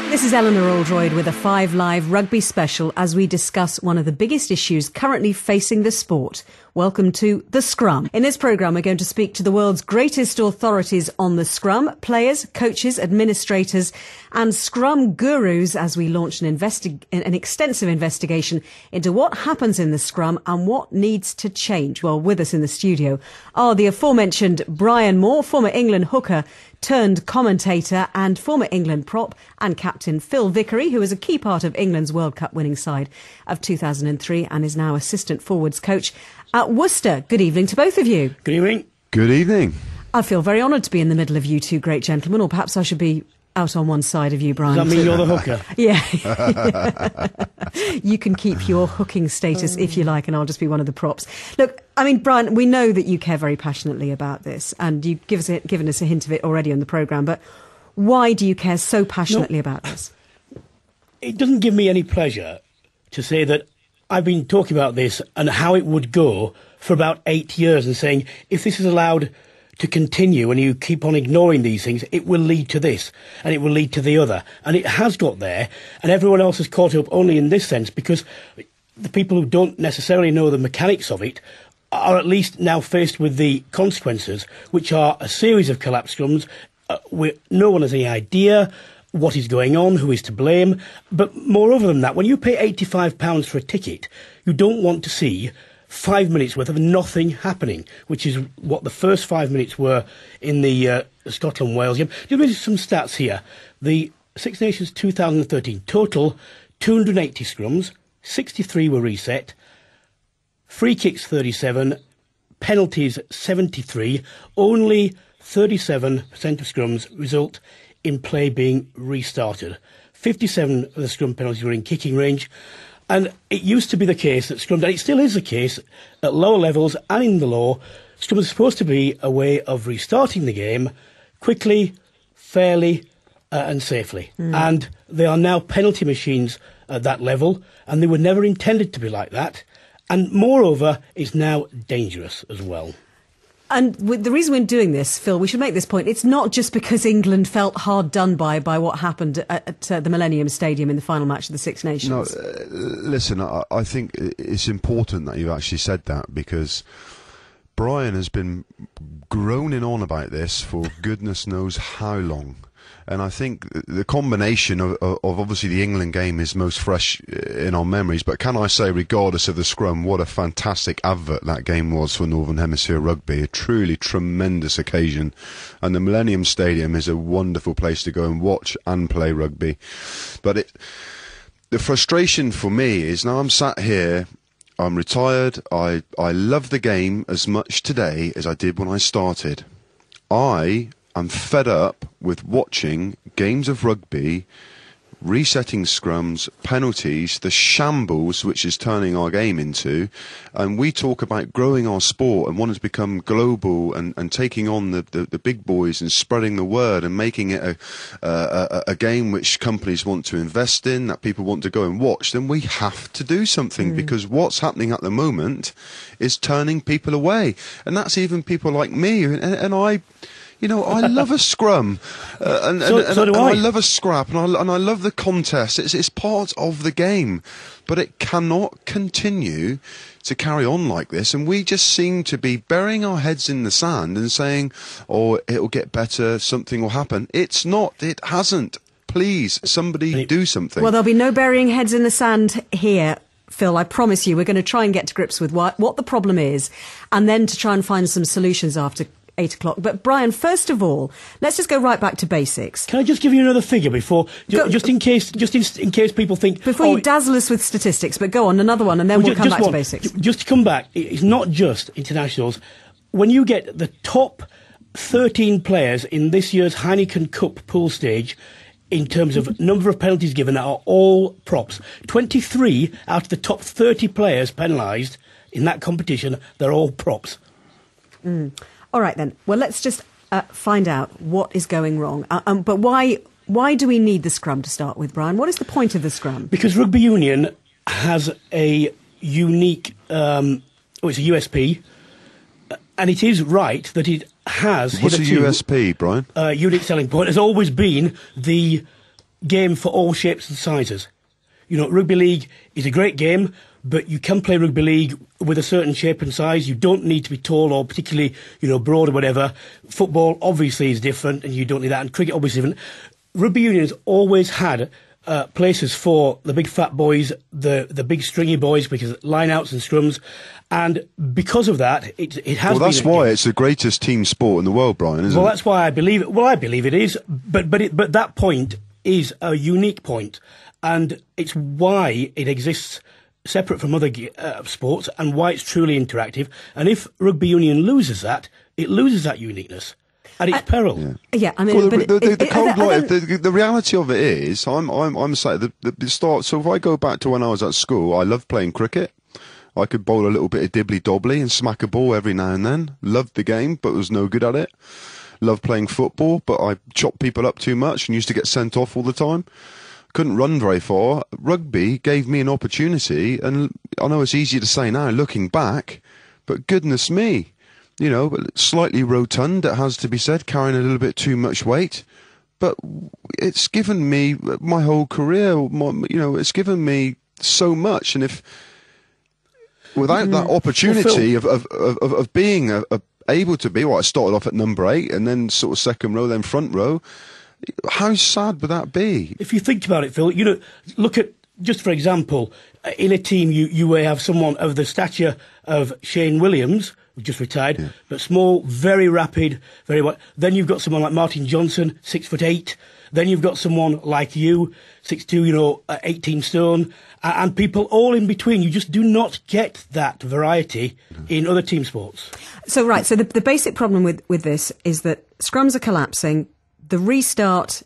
This is Eleanor Oldroyd with a 5 Live Rugby special as we discuss one of the biggest issues currently facing the sport. Welcome to The Scrum. In this programme, we're going to speak to the world's greatest authorities on the Scrum, players, coaches, administrators and Scrum gurus as we launch an extensive investigation into what happens in the Scrum and what needs to change. Well, with us in the studio are the aforementioned Brian Moore, former England hooker turned commentator, and former England prop and captain Phil Vickery, who was a key part of England's World Cup winning side of 2003 and is now assistant forwards coach at Worcester. Good evening to both of you. Good evening. Good evening. I feel very honoured to be in the middle of you two great gentlemen, or perhaps I should be out on one side of you, Brian. Does that mean you're the hooker? Yeah. You can keep your hooking status if you like, and I'll just be one of the props. Look, I mean, Brian, we know that you care very passionately about this, and you've given us a hint of it already on the programme, but why do you care so passionately about this? It doesn't give me any pleasure to say that I've been talking about this and how it would go for about 8 years and saying, if this is allowed to continue and you keep on ignoring these things, it will lead to this and it will lead to the other. And it has got there, and everyone else has caught up only in this sense because the people who don't necessarily know the mechanics of it are at least now faced with the consequences, which are a series of collapsed scrums where no one has any idea what is going on, who is to blame. But moreover than that, when you pay £85 for a ticket, you don't want to see 5 minutes worth of nothing happening, which is what the first 5 minutes were in the Scotland-Wales game. Give me some stats here. The Six Nations 2013 total 280 scrums, 63 were reset, free kicks 37, penalties 73, only 37% of scrums result in play being restarted. 57 of the scrum penalties were in kicking range. And it used to be the case that scrum, and it still is the case, at lower levels and in the law, scrum is supposed to be a way of restarting the game quickly, fairly and safely. And they are now penalty machines at that level, and they were never intended to be like that. And moreover, it's now dangerous as well. And the reason we're doing this, Phil, we should make this point. It's not just because England felt hard done by what happened at the Millennium Stadium in the final match of the Six Nations. No, listen, I think it's important that you actually said that, because Brian has been groaning on about this for goodness knows how long. And I think the combination of obviously the England game is most fresh in our memories, but can I say, regardless of the scrum, what a fantastic advert that game was for Northern Hemisphere rugby. A truly tremendous occasion. And the Millennium Stadium is a wonderful place to go and watch and play rugby. But the frustration for me is, now I'm sat here, I'm retired, I love the game as much today as I did when I started. I'm fed up with watching games of rugby, resetting scrums, penalties, the shambles which is turning our game into. And we talk about growing our sport and wanting to become global and taking on the big boys and spreading the word and making it a game which companies want to invest in, that people want to go and watch. Then we have to do something, because what's happening at the moment is turning people away. And that's even people like me. And I... You know, I love a scrum, and I love a scrap, and I love the contest. It's part of the game, but it cannot continue to carry on like this. And we just seem to be burying our heads in the sand and saying, "Oh, it'll get better. Something will happen." It's not. It hasn't. Please, somebody do something. Well, there'll be no burying heads in the sand here, Phil. I promise you, we're going to try and get to grips with what the problem is, and then to try and find some solutions after 8 o'clock. But Brian, first of all, let's just go right back to basics. Can I just give you another figure before, just in case people think... Before you dazzle us with statistics, but go on, another one, and then we'll come back to basics. Just to come back, it's not just internationals. When you get the top 13 players in this year's Heineken Cup pool stage, in terms of number of penalties given, are all props. 23 out of the top 30 players penalised in that competition, they're all props. All right, then. Well, let's just find out what is going wrong. But why do we need the scrum to start with, Brian? What is the point of the scrum? Because rugby union has a unique, it's a USP, and it is right that it has... What's a USP, Brian? Unique selling point has always been the game for all shapes and sizes. Rugby league is a great game, but you can play rugby league with a certain shape and size. You don't need to be tall or particularly, broad or whatever. Football obviously is different, and you don't need that. And cricket obviously different. Rugby union has always had places for the big fat boys, the big stringy boys, because line-outs and scrums, and because of that, it has been... Well, that's why it's the greatest team sport in the world, Brian, isn't it? Well, that's why I believe it. Well, I believe it is, but that point is a unique point, and it's why it exists separate from other sports, and why it's truly interactive. And if rugby union loses that, it loses that uniqueness. At its peril. Yeah, I mean, well, the reality of it is, I'm saying the start. So if I go back to when I was at school, I loved playing cricket. I could bowl a little bit of dibbly dobbly and smack a ball every now and then. Loved the game, but was no good at it. Loved playing football, but I chopped people up too much and used to get sent off all the time. Couldn't run very far. Rugby gave me an opportunity, and I know it's easy to say now, looking back, but goodness me. Slightly rotund, it has to be said, carrying a little bit too much weight. But it's given me my whole career, it's given me so much. And if, without that opportunity of being able to be, I started off at number 8 and then sort of second row, then front row, how sad would that be? If you think about it, Phil, look at, just for example, in a team, you may have someone of the stature of Shane Williams, who just retired, but small, very rapid, very well. Then you've got someone like Martin Johnson, 6'8". Then you've got someone like you, 6'2", 18 stone, and people all in between. You just do not get that variety in other team sports. So the basic problem with this is that scrums are collapsing. The restart,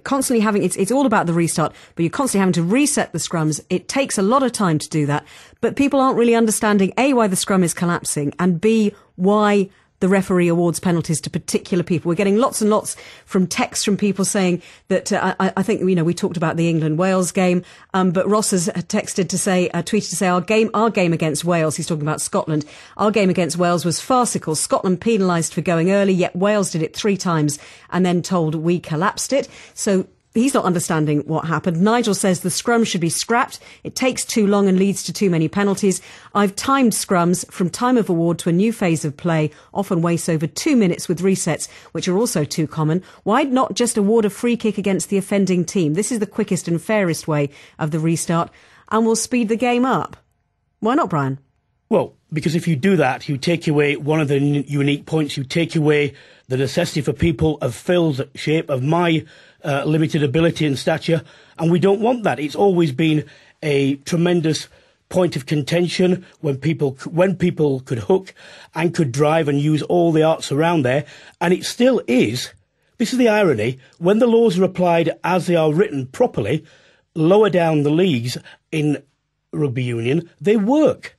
constantly having, it's all about the restart, but you're constantly having to reset the scrums. It takes a lot of time to do that, but people aren't really understanding, A, why the scrum is collapsing, and B, why the referee awards penalties to particular people. We're getting lots and lots from texts from people saying that, I think, we talked about the England-Wales game, but Ross has tweeted to say, our game against Wales, he's talking about Scotland, our game against Wales was farcical. Scotland penalised for going early, yet Wales did it 3 times and then told we collapsed it. So he's not understanding what happened. Nigel says the scrum should be scrapped. It takes too long and leads to too many penalties. I've timed scrums from time of award to a new phase of play, often waste over 2 minutes with resets, which are also too common. Why not just award a free kick against the offending team? This is the quickest and fairest way of the restart and will speed the game up. Why not, Brian? Well, because if you do that, you take away one of the unique points. You take away the necessity for people of Phil's shape, of my limited ability and stature, and we don't want that. It's always been a tremendous point of contention when people could hook and could drive and use all the arts around there, and it still is. This is the irony. When the laws are applied as they are written properly, lower down the leagues in rugby union, they work.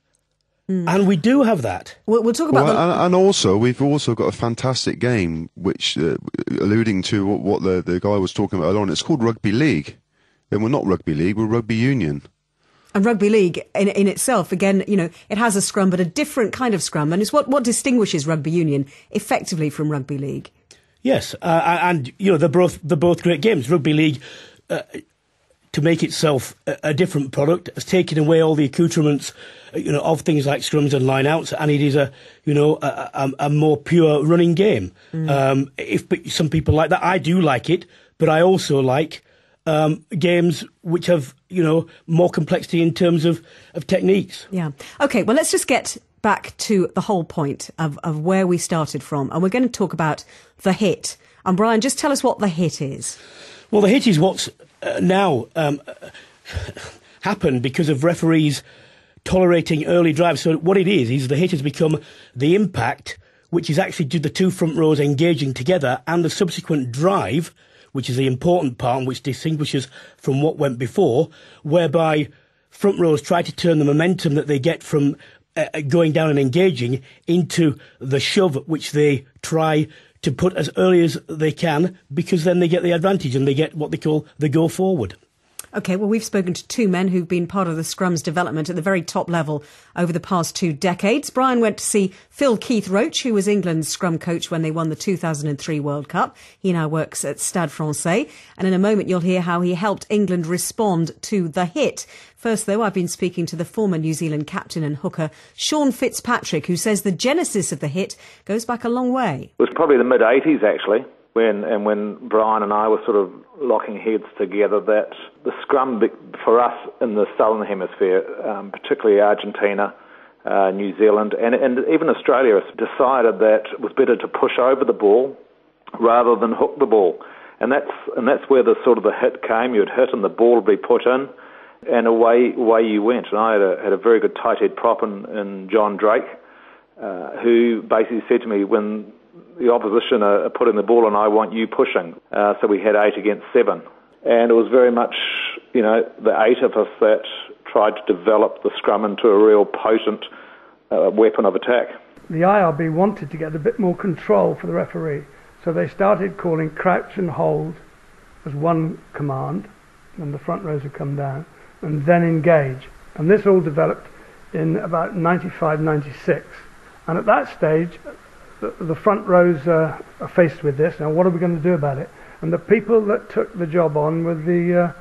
And we do have that. We'll talk about and also, we've also got a fantastic game, which, alluding to what the guy was talking about earlier on, it's called Rugby League. And we're not Rugby League, we're Rugby Union. And Rugby League, in itself, again, it has a scrum, but a different kind of scrum. And it's what distinguishes Rugby Union effectively from Rugby League. Yes, and, they're both great games. Rugby League... to make itself a different product, has taken away all the accoutrements, of things like scrums and line-outs, and it is a more pure running game. If some people like that, I do like it, but I also like games which have, more complexity in terms of techniques. Yeah. Okay, well, let's just get back to the whole point of where we started from, and we're going to talk about the hit. And Brian, just tell us what the hit is. Well, the hit is what's now happened because of referees tolerating early drives. So what it is the hit has become the impact, which is actually the 2 front rows engaging together, and the subsequent drive, which is the important part and which distinguishes from what went before, whereby front rows try to turn the momentum that they get from going down and engaging into the shove, which they try to put as early as they can, because then they get the advantage and they get what they call the go forward. OK, well, we've spoken to two men who've been part of the Scrum's development at the very top level over the past 2 decades. Brian went to see Phil Keith-Roach, who was England's Scrum coach when they won the 2003 World Cup. He now works at Stade Francais. And in a moment, you'll hear how he helped England respond to the hit. First, though, I've been speaking to the former New Zealand captain and hooker, Sean Fitzpatrick, who says the genesis of the hit goes back a long way. It was probably the mid-'80s, actually, when Brian and I were sort of locking heads together that the scrum for us in the Southern Hemisphere, particularly Argentina, New Zealand, and even Australia, decided that it was better to push over the ball rather than hook the ball. And that's where the sort of the hit came. You'd hit and the ball would be put in, and away you went. And I had a very good tighthead prop in John Drake, who basically said to me, when the opposition are putting the ball on, I want you pushing. So we had 8 against 7. And it was very much, the 8 of us that tried to develop the scrum into a real potent weapon of attack. The IRB wanted to get a bit more control for the referee, so they started calling crouch and hold as one command, and the front rows would come down, and then engage. And this all developed in about 95, 96. And at that stage, the front rows are faced with this. Now, what are we going to do about it? And the people that took the job on were the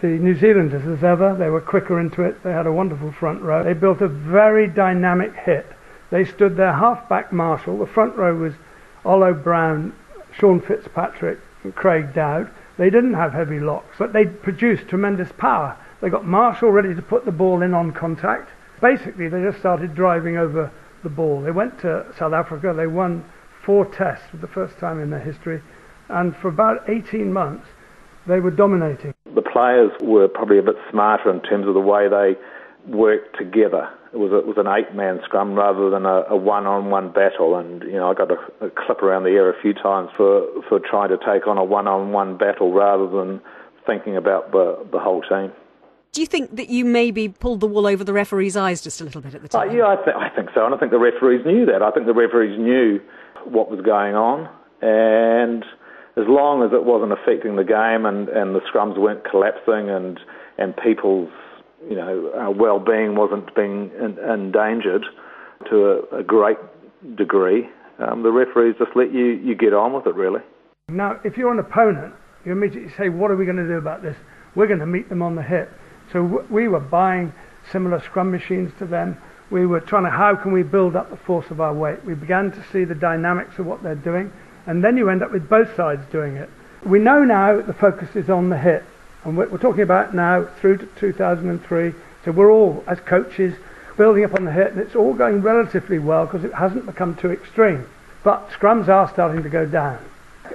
New Zealanders, as ever. They were quicker into it. They had a wonderful front row. They built a very dynamic hit. They stood their half-back marshal. The front row was Ollo Brown, Sean Fitzpatrick and Craig Dowd. They didn't have heavy locks, but they produced tremendous power. They got Marshall ready to put the ball in on contact. Basically, they just started driving over the ball. They went to South Africa. They won 4 tests for the first time in their history. And for about 18 months, they were dominating. The players were probably a bit smarter in terms of the way they worked together. It was an 8-man scrum rather than a one-on-one battle. And, I got a clip around the air a few times for trying to take on a one-on-one battle rather than thinking about the whole team. Do you think that you maybe pulled the wool over the referee's eyes just a little bit at the time? Yeah, I think so. And I think the referees knew that. I think the referees knew what was going on. And as long as it wasn't affecting the game and the scrums weren't collapsing and people's well-being wasn't being endangered to a great degree, the referees just let you get on with it, really. Now, if you're an opponent, you immediately say, what are we going to do about this? We're going to meet them on the hit. So we were buying similar scrum machines to them. We were trying to, how can we build up the force of our weight? We began to see the dynamics of what they're doing, and then you end up with both sides doing it. We know now the focus is on the hit, and we're talking about now through to 2003. So we're all, as coaches, building up on the hit, and it's all going relatively well because it hasn't become too extreme. But scrums are starting to go down,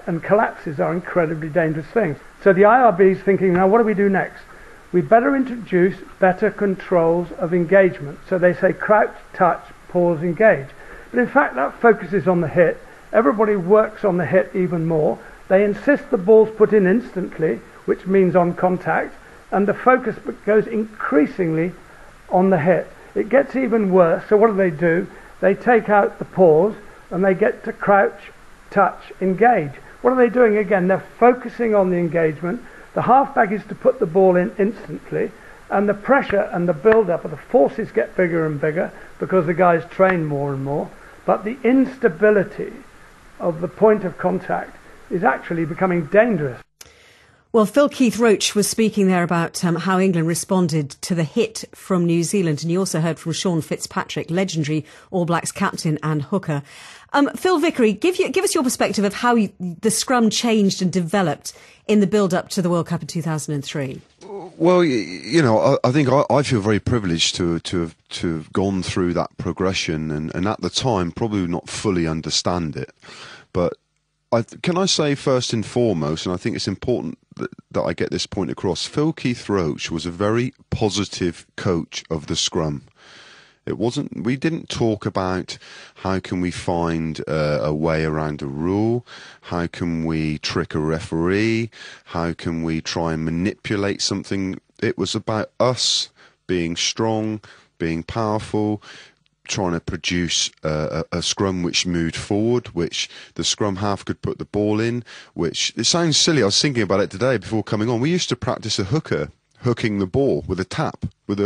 and collapses are incredibly dangerous things. So the IRB is thinking, now what do we do next? We better introduce better controls of engagement. So they say crouch, touch, pause, engage. But in fact, that focuses on the hit. Everybody works on the hit even more. They insist the ball's put in instantly, which means on contact, and the focus goes increasingly on the hit. It gets even worse. So what do? They take out the pause and they get to crouch, touch, engage. What are they doing again? They're focusing on the engagement. The halfback is to put the ball in instantly, and the pressure and the build-up of the forces get bigger and bigger because the guys train more and more. But the instability of the point of contact is actually becoming dangerous. Well, Phil Keith-Roach was speaking there about how England responded to the hit from New Zealand, and you also heard from Sean Fitzpatrick, legendary All Blacks captain and hooker. Phil Vickery, give us your perspective of how the scrum changed and developed in the build-up to the World Cup in 2003. Well, I think I feel very privileged to have gone through that progression, and at the time probably not fully understand it. But can I say first and foremost, and I think it's important that I get this point across, Phil Keith-Roach was a very positive coach of the scrum. We didn't talk about how can we find a way around a rule, how can we trick a referee, how can we try and manipulate something. It was about us being strong, being powerful, trying to produce a scrum which moved forward, which the scrum half could put the ball in, which, it sounds silly, I was thinking about it today before coming on. We used to practice a hooker hooking the ball with a tap with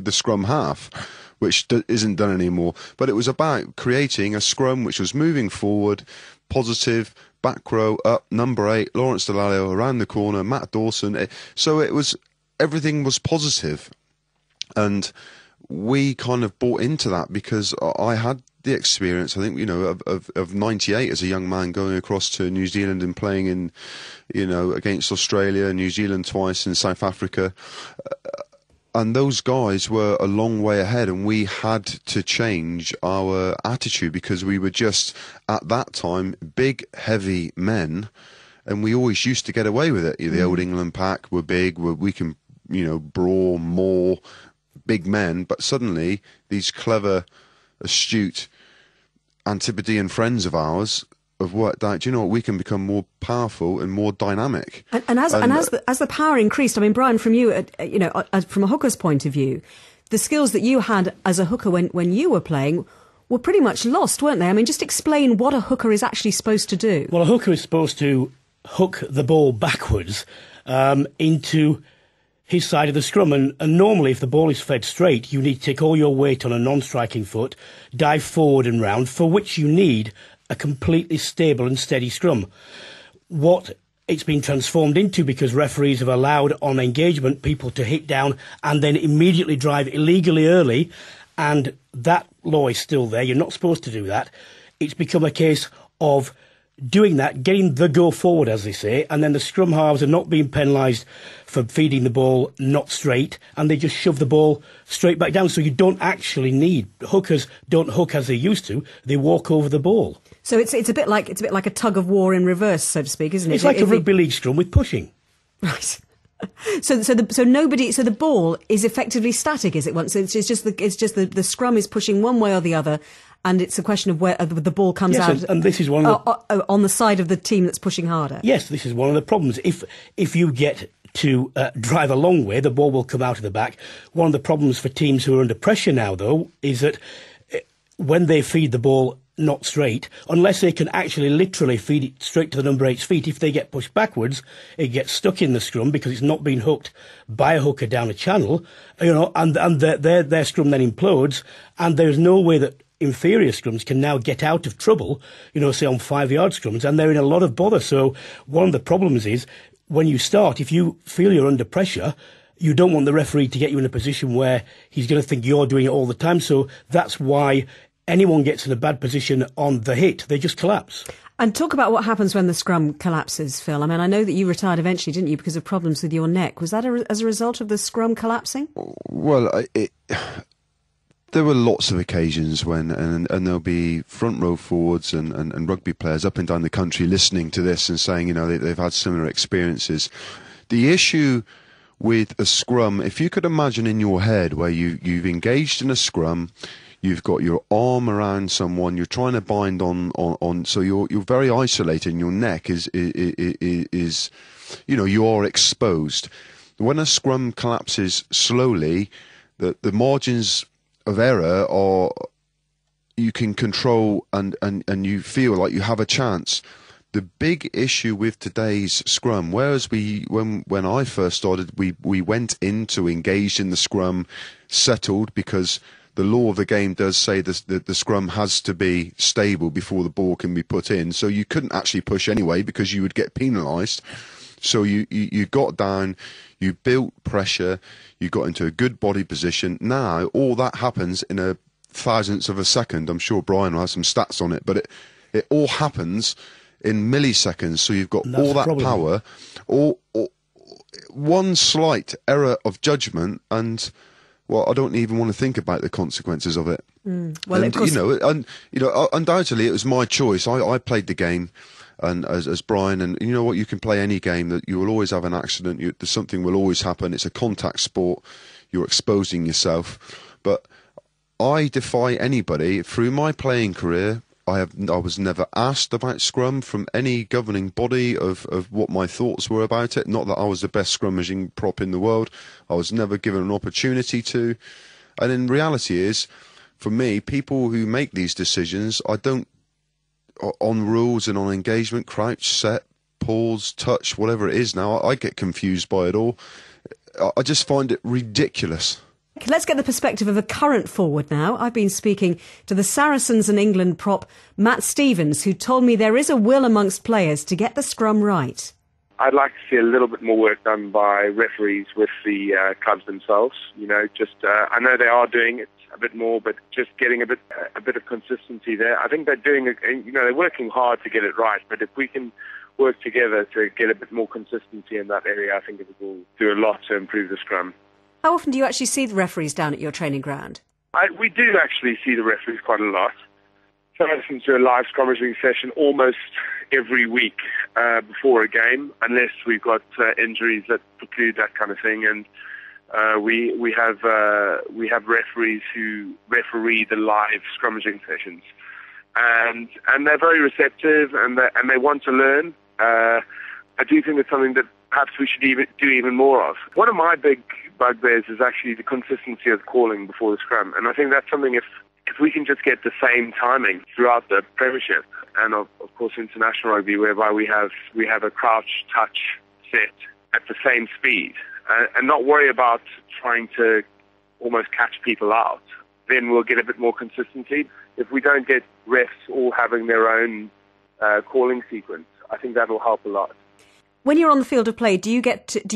the scrum half, which isn't done anymore. But it was about creating a scrum which was moving forward, positive, back row, up, number 8, Lawrence Delalio around the corner, Matt Dawson. So everything was positive. And we kind of bought into that because I had the experience, I think, of 98 as a young man going across to New Zealand and playing in, against Australia, New Zealand twice, and South Africa. And those guys were a long way ahead, and we had to change our attitude because we were just, at that time, big, heavy men, and we always used to get away with it. The old England pack were big, we can, brawl more, big men, but suddenly these clever, astute Antipodean friends of ours have worked out, we can become more powerful and more dynamic. And as the power increased, I mean, Brian, from you, from a hooker's point of view, the skills that you had as a hooker when you were playing were pretty much lost, weren't they? I mean, just explain what a hooker is actually supposed to do. Well, a hooker is supposed to hook the ball backwards into his side of the scrum, and normally if the ball is fed straight, you need to take all your weight on a non-striking foot, dive forward and round, for which you need a completely stable and steady scrum. What it's been transformed into, because referees have allowed on engagement people to hit down and then immediately drive illegally early, and that law is still there. You're not supposed to do that. It's become a case of doing that, getting the go forward, as they say, and then the scrum halves are not being penalised for feeding the ball not straight, and they just shove the ball straight back down. So you don't actually need hookers. Don't hook as they used to. They walk over the ball. So it's a bit like a tug of war in reverse, so to speak, isn't it? It's like a rugby league scrum with pushing. Right. So the ball is effectively static, is it? Once it's just the scrum is pushing one way or the other, and it's a question of where the ball comes out. And this is one of the, on the side of the team that's pushing harder. Yes, this is one of the problems. If you get to drive a long way, the ball will come out of the back. One of the problems for teams who are under pressure now, though, is that when they feed the ball not straight, unless they can actually literally feed it straight to the number 8's feet, if they get pushed backwards, it gets stuck in the scrum because it's not been hooked by a hooker down a channel, and their scrum then implodes, and there's no way that inferior scrums can now get out of trouble, say on 5-yard scrums, and they're in a lot of bother. So one of the problems is, when you start, if you feel you're under pressure, you don't want the referee to get you in a position where he's going to think you're doing it all the time. So that's why anyone gets in a bad position on the hit, they just collapse. And talk about what happens when the scrum collapses, Phil. I mean, I know that you retired eventually, didn't you, because of problems with your neck. Was that as a result of the scrum collapsing? Well, there were lots of occasions when, and there'll be front row forwards and rugby players up and down the country listening to this and saying, they've had similar experiences. The issue with a scrum, if you could imagine in your head where you've engaged in a scrum, you've got your arm around someone, you're trying to bind on so you're very isolated, and your neck is you are exposed. When a scrum collapses slowly, the margins of error are, you can control and you feel like you have a chance. The big issue with today's scrum, whereas when I first started, we went into engaged in the scrum, settled, because the law of the game does say that the scrum has to be stable before the ball can be put in. So you couldn't actually push anyway because you would get penalised. So you got down, you built pressure, you got into a good body position. Now all that happens in a thousandth of a second. I'm sure Brian will have some stats on it, but it all happens in milliseconds. So you've got all that power, or one slight error of judgment, and well, I don't even want to think about the consequences of it. Well, and, of course, undoubtedly it was my choice. I played the game, and as Brian, and you know what, you can play any game, that you will always have an accident. Something will always happen. It's a contact sport. You're exposing yourself. But I defy anybody through my playing career. I was never asked about scrum from any governing body of what my thoughts were about it. Not that I was the best scrummaging prop in the world. I was never given an opportunity to. And in reality is, for me, people who make these decisions, I don't, on rules and on engagement, crouch, set, pause, touch, whatever it is now, I get confused by it all. I just find it ridiculous. Let's get the perspective of a current forward now. I've been speaking to the Saracens and England prop Matt Stevens, who told me there is a will amongst players to get the scrum right. I'd like to see a little bit more work done by referees with the clubs themselves. I know they are doing it a bit more, but just getting a bit of consistency there. I think they're doing it. They're working hard to get it right. But if we can work together to get a bit more consistency in that area, I think it will do a lot to improve the scrum. How often do you actually see the referees down at your training ground? We do actually see the referees quite a lot. Saracens do a live scrummaging session almost every week before a game, unless we've got injuries that preclude that kind of thing. And we have referees who referee the live scrummaging sessions, and they're very receptive and they want to learn. I do think it's something that perhaps we should do even more of. One of my big bugbears is actually the consistency of calling before the scrum, and I think that's something if we can just get the same timing throughout the Premiership and of course international rugby, whereby we have a crouch touch set at the same speed and not worry about trying to almost catch people out, then we'll get a bit more consistency. If we don't get refs all having their own calling sequence, I think that will help a lot. When you're on the field of play, do you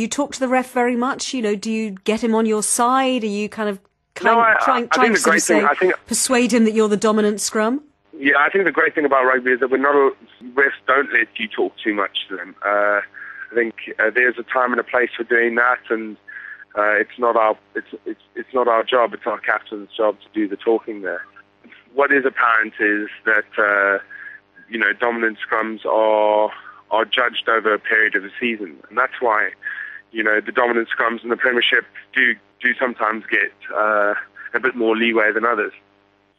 talk to the ref very much? Do you get him on your side? Are you trying to sort of say, persuade him that you're the dominant scrum? Yeah, I think the great thing about rugby is that refs don't let you talk too much to them. I think there's a time and a place for doing that, and it's not our job. It's our captain's job to do the talking there. What is apparent is that dominant scrums are judged over a period of a season, and that's why the dominant scrums in the Premiership do sometimes get a bit more leeway than others.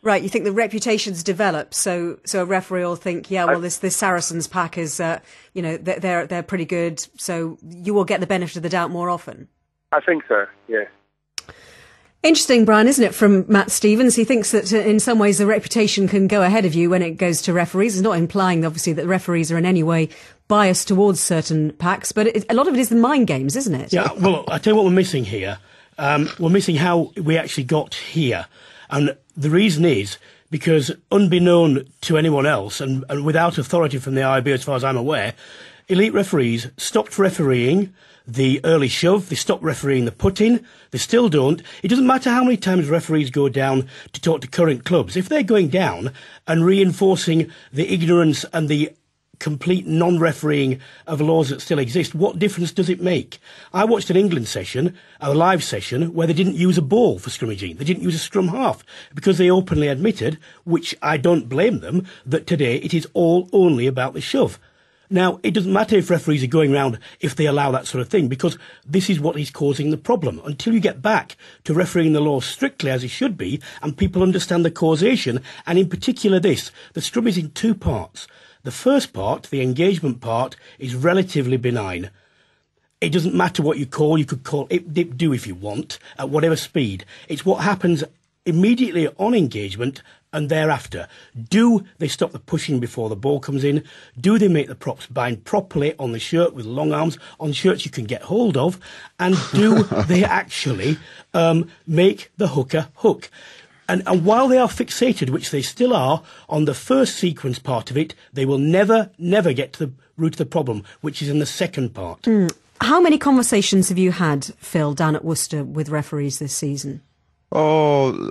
Right, you think the reputations develop, so a referee will think, this Saracens pack is, they're pretty good, so you will get the benefit of the doubt more often. I think so, yeah. Interesting, Brian, isn't it, from Matt Stevens? He thinks that in some ways the reputation can go ahead of you when it goes to referees. It's not implying, obviously, that referees are in any way biased towards certain packs, but a lot of it is the mind games, isn't it? Yeah, well, I tell you what we're missing here. We're missing how we actually got here. And the reason is because, unbeknown to anyone else, and without authority from the IRB as far as I'm aware, elite referees stopped refereeing the early shove, they stopped refereeing the put-in, they still don't. It doesn't matter how many times referees go down to talk to current clubs. If they're going down and reinforcing the ignorance and the complete non-refereeing of laws that still exist, what difference does it make? I watched an England session, a live session, where they didn't use a ball for scrummaging. They didn't use a scrum half because they openly admitted, which I don't blame them, that today it is all only about the shove. Now, it doesn't matter if referees are going around if they allow that sort of thing, because this is what is causing the problem. Until you get back to refereeing the law strictly as it should be, and people understand the causation, and in particular this, the scrum is in two parts. The first part, the engagement part, is relatively benign. It doesn't matter what you could call it dip do if you want, at whatever speed. It's what happens immediately on engagement and thereafter. Do they stop the pushing before the ball comes in? Do they make the props bind properly on the shirt with long arms, on shirts you can get hold of? And do they actually make the hooker hook? And while they are fixated, which they still are, on the first sequence part of it, they will never get to the root of the problem, which is in the second part. How many conversations have you had, Phil, down at Worcester with referees this season? Oh,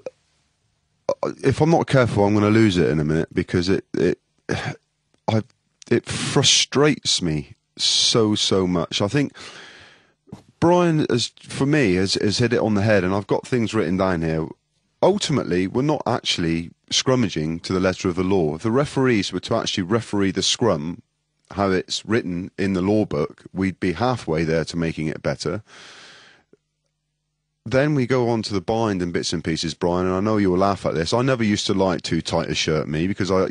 if I'm not careful, I'm going to lose it in a minute, because it frustrates me so much. I think Brian, for me, has hit it on the head, and I've got things written down here. Ultimately, we're not actually scrummaging to the letter of the law. If the referees were to actually referee the scrum, how it's written in the law book, we'd be halfway there to making it better. Then we go on to the bind and bits and pieces, Brian, and I know you'll laugh at this. I never used to like too tight a shirt, me, because I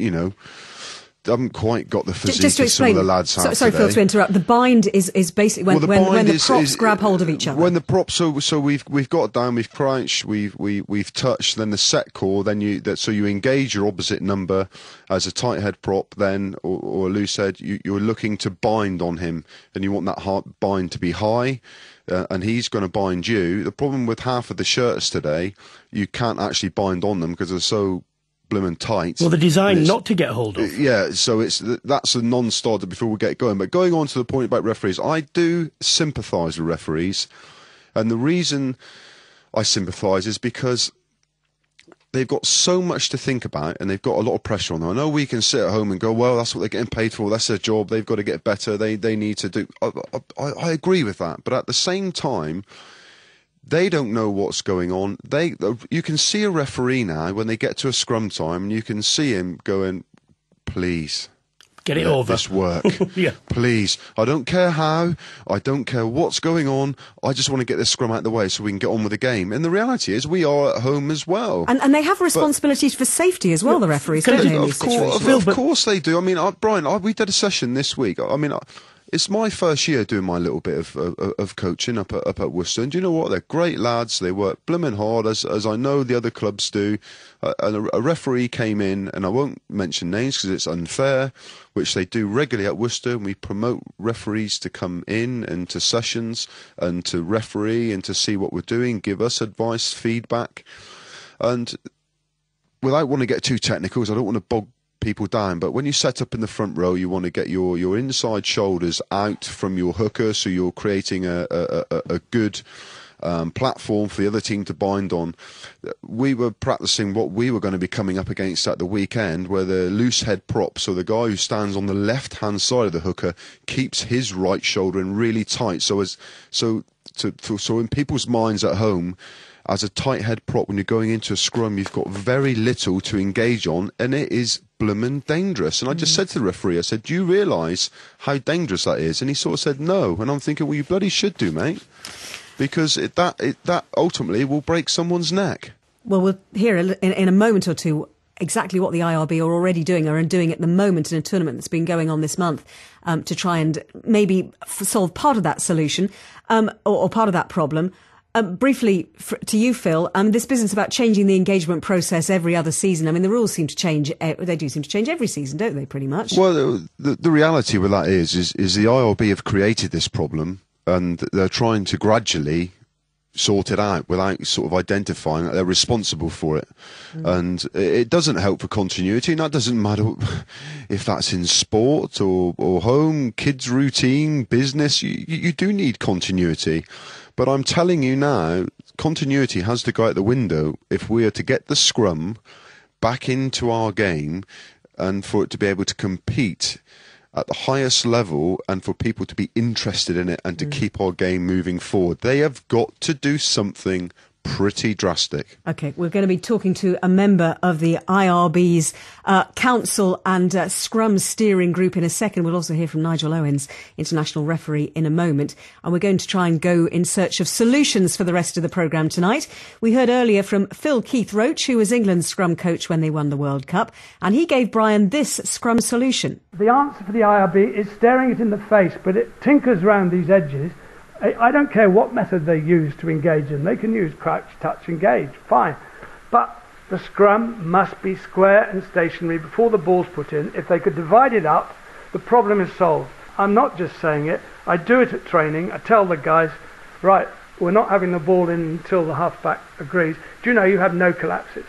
haven't quite got the physique just to explain, some of the lads have sorry, today. Phil, to interrupt. The bind is basically when the props grab hold of each other. When the props, so we've got down, we've crouched, we've touched, then the set core, then so you engage your opposite number as a tight head prop, then or a loose head. You're looking to bind on him, and you want that bind to be high. and he's going to bind you. The problem with half of the shirts today, you can't actually bind on them because they're so blooming tight. Well, they're designed not to get hold of. Yeah, so that's a non-starter before we get going. But going on to the point about referees, I do sympathise with referees. And the reason I sympathise is because they've got so much to think about and they've got a lot of pressure on them. I know we can sit at home and go, well, that's what they're getting paid for. That's their job. They've got to get better. They need to do... I agree with that. But at the same time, they don't know what's going on. You can see a referee now when they get to a scrum time and you can see him going, please, get it over. This work. Yeah. Please. I don't care how. I don't care what's going on. I just want to get this scrum out of the way so we can get on with the game. And the reality is we are at home as well. And they have responsibilities for safety as well, the referees, don't they, in these situations? Of course they do. I mean, Brian, we did a session this week. I mean, it's my first year doing my little bit of coaching up at Worcester, and do you know what? They're great lads. They work blooming hard, as I know the other clubs do. And a referee came in, and I won't mention names because it's unfair, which they do regularly at Worcester, and we promote referees to come in and to sessions and to referee and to see what we're doing, give us advice, feedback. And without wanting to get too technical, because I don't want to bog people down, but when you set up in the front row, you want to get your inside shoulders out from your hooker, so you're creating a good platform for the other team to bind on. We were practicing what we were going to be coming up against at the weekend, where the loosehead prop, so the guy who stands on the left-hand side of the hooker, keeps his right shoulder in really tight. So in people's minds at home, as a tighthead prop, when you're going into a scrum, you've got very little to engage on, and it is bloomin' dangerous. And I just said to the referee, I said, do you realise how dangerous that is? And he sort of said, no. And I'm thinking, well, you bloody should do, mate, because that ultimately will break someone's neck. Well, we'll hear in a moment or two exactly what the IRB are already doing, or are doing at the moment in a tournament that's been going on this month, to try and maybe solve part of that solution, or part of that problem. Briefly, to you, Phil, this business about changing the engagement process every other season, I mean, the rules seem to change. They do seem to change every season, don't they, pretty much? Well, the reality with that is the IRB have created this problem, and they're trying to gradually sort it out without sort of identifying that they're responsible for it. And it doesn't help for continuity, and that doesn't matter if that's in sport or home, kids' routine, business. You do need continuity. But I'm telling you now, continuity has to go out the window if we are to get the scrum back into our game, and for it to be able to compete at the highest level, and for people to be interested in it and to keep our game moving forward. They have got to do something pretty drastic. OK, we're going to be talking to a member of the IRB's council and Scrum steering group in a second. We'll also hear from Nigel Owens, international referee, in a moment. And we're going to try and go in search of solutions for the rest of the programme tonight. We heard earlier from Phil Keith-Roach, who was England's Scrum coach when they won the World Cup, and he gave Brian this Scrum solution. The answer for the IRB is staring it in the face, but it tinkers around these edges. I don't care what method they use to engage them. They can use crouch, touch, engage, fine. But the scrum must be square and stationary before the ball's put in. If they could divide it up, the problem is solved. I'm not just saying it. I do it at training. I tell the guys, right, we're not having the ball in until the halfback agrees. Do you know you have no collapses?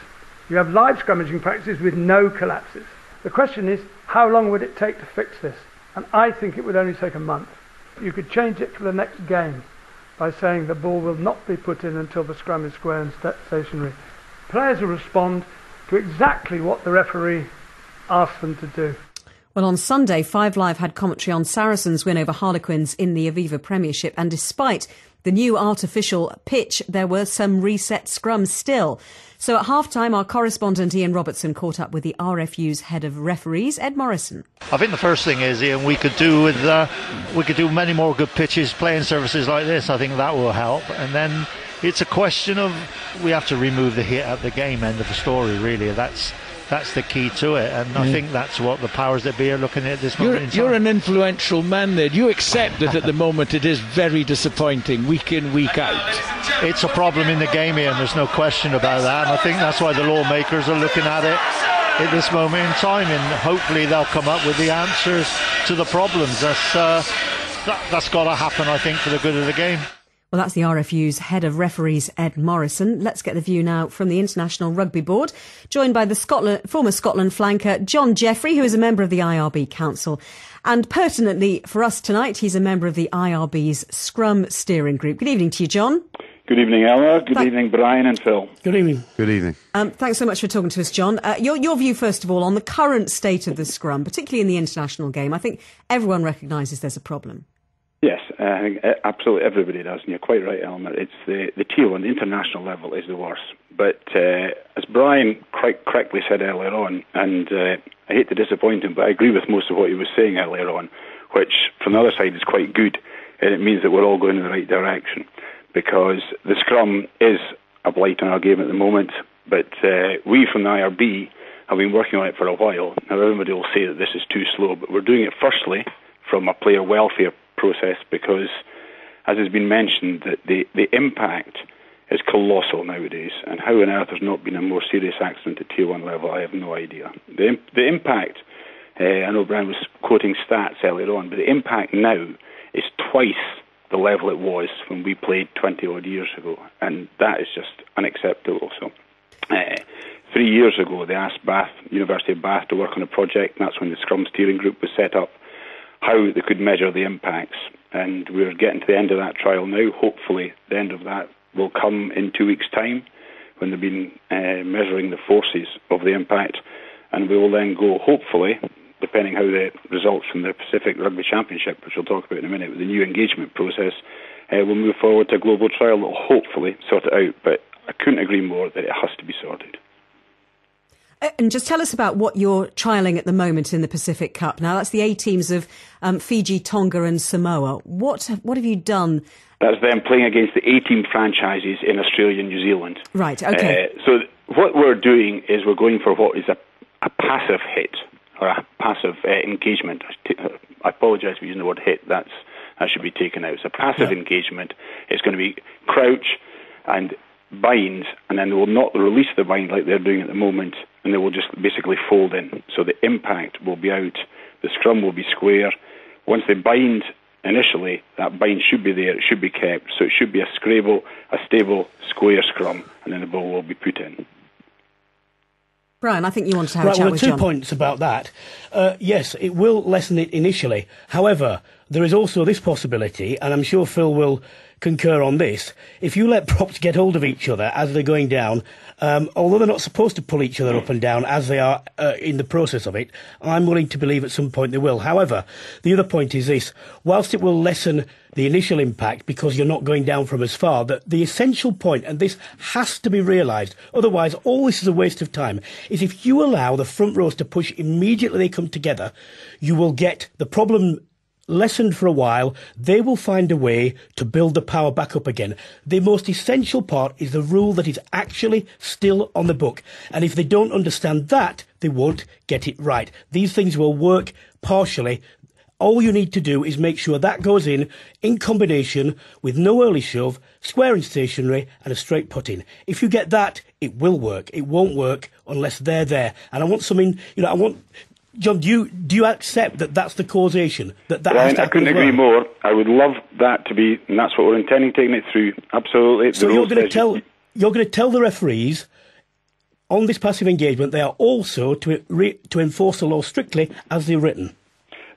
You have live scrummaging practices with no collapses. The question is, how long would it take to fix this? And I think it would only take a month. You could change it for the next game by saying the ball will not be put in until the scrum is square and stationary. Players will respond to exactly what the referee asks them to do. Well, on Sunday, 5 Live had commentary on Saracens' win over Harlequins in the Aviva Premiership, and despite the new artificial pitch, there were some reset scrums still. So at half-time, our correspondent Ian Robertson caught up with the RFU's head of referees, Ed Morrison. I think the first thing is, Ian, we could do many more good pitches, playing surfaces like this. I think that will help. And then it's a question of, we have to remove the hit at the game end of the story, really. That's the key to it, and I think that's what the powers that be are looking at this moment in time. You're an influential man there. You accept that at the moment it is very disappointing, week in, week out. It's a problem in the game, Ian, there's no question about that, and I think that's why the lawmakers are looking at it at this moment in time, and hopefully they'll come up with the answers to the problems. That's got to happen, I think, for the good of the game. Well, that's the RFU's Head of Referees, Ed Morrison. Let's get the view now from the International Rugby Board, joined by the former Scotland flanker, John Jeffrey, who is a member of the IRB Council. And pertinently for us tonight, he's a member of the IRB's Scrum Steering Group. Good evening to you, John. Good evening, Eleanor. Good evening, Brian and Phil. Good evening. Good evening. Thanks so much for talking to us, John. Your view, first of all, on the current state of the Scrum, particularly in the international game. I think everyone recognises there's a problem. Yes, I think absolutely everybody does, and you're quite right, Eleanor. It's the tier one, the international level is the worst. But as Brian quite correctly said earlier on, and I hate to disappoint him, but I agree with most of what he was saying earlier on, which from the other side is quite good, and it means that we're all going in the right direction, because the Scrum is a blight on our game at the moment, but we from the IRB have been working on it for a while. Now everybody will say that this is too slow, but we're doing it firstly from a player welfare process, because, as has been mentioned, that the impact is colossal nowadays, and how on earth there's not been a more serious accident at tier one level, I have no idea. The impact, I know Brian was quoting stats earlier on, but the impact now is twice the level it was when we played 20 odd years ago, and that is just unacceptable. So 3 years ago they asked University of Bath to work on a project, and that's when the Scrum Steering Group was set up, how they could measure the impacts, and we're getting to the end of that trial now. Hopefully the end of that will come in 2 weeks' time, when they've been measuring the forces of the impact, and we will then go, hopefully, depending how the results from the Pacific Rugby Championship, which we'll talk about in a minute, with the new engagement process, we'll move forward to a global trial that will hopefully sort it out, but I couldn't agree more that it has to be sorted. And just tell us about what you're trialling at the moment in the Pacific Cup. Now, that's the A teams of Fiji, Tonga and Samoa. What have you done? That's them playing against the A-team franchises in Australia and New Zealand. Right, okay. So what we're doing is we're going for what is a passive hit, or a passive engagement. I apologise for using the word hit. That should be taken out. It's a passive engagement. It's going to be crouch and bind, and then they will not release the bind like they're doing at the moment, and they will just basically fold in. So the impact will be out. The scrum will be square. Once they bind initially, that bind should be there. It should be kept. So it should be a stable, square scrum, and then the ball will be put in. Brian, I think you wanted to have a chat with John. 2 points about that. Yes, it will lessen it initially. However, there is also this possibility, and I'm sure Phil will concur on this. If you let props get hold of each other as they're going down, although they're not supposed to pull each other up and down as they are in the process of it, I'm willing to believe at some point they will. However, the other point is this: whilst it will lessen the initial impact because you're not going down from as far, the essential point, and this has to be realised, otherwise all this is a waste of time, is if you allow the front rows to push immediately they come together, you will get the problem lessened for a while. They will find a way to build the power back up again. The most essential part is the rule that is actually still on the book. And if they don't understand that, they won't get it right. These things will work partially. All you need to do is make sure that goes in combination with no early shove, square and stationary, and a straight put in. If you get that, it will work. It won't work unless they're there. And I want something, John, do you accept that that's the causation? Brian, I couldn't agree more. I would love that to be, and that's what we're intending, taking it through. Absolutely. So you're going to tell the referees on this passive engagement they are also to enforce the law strictly as they're written.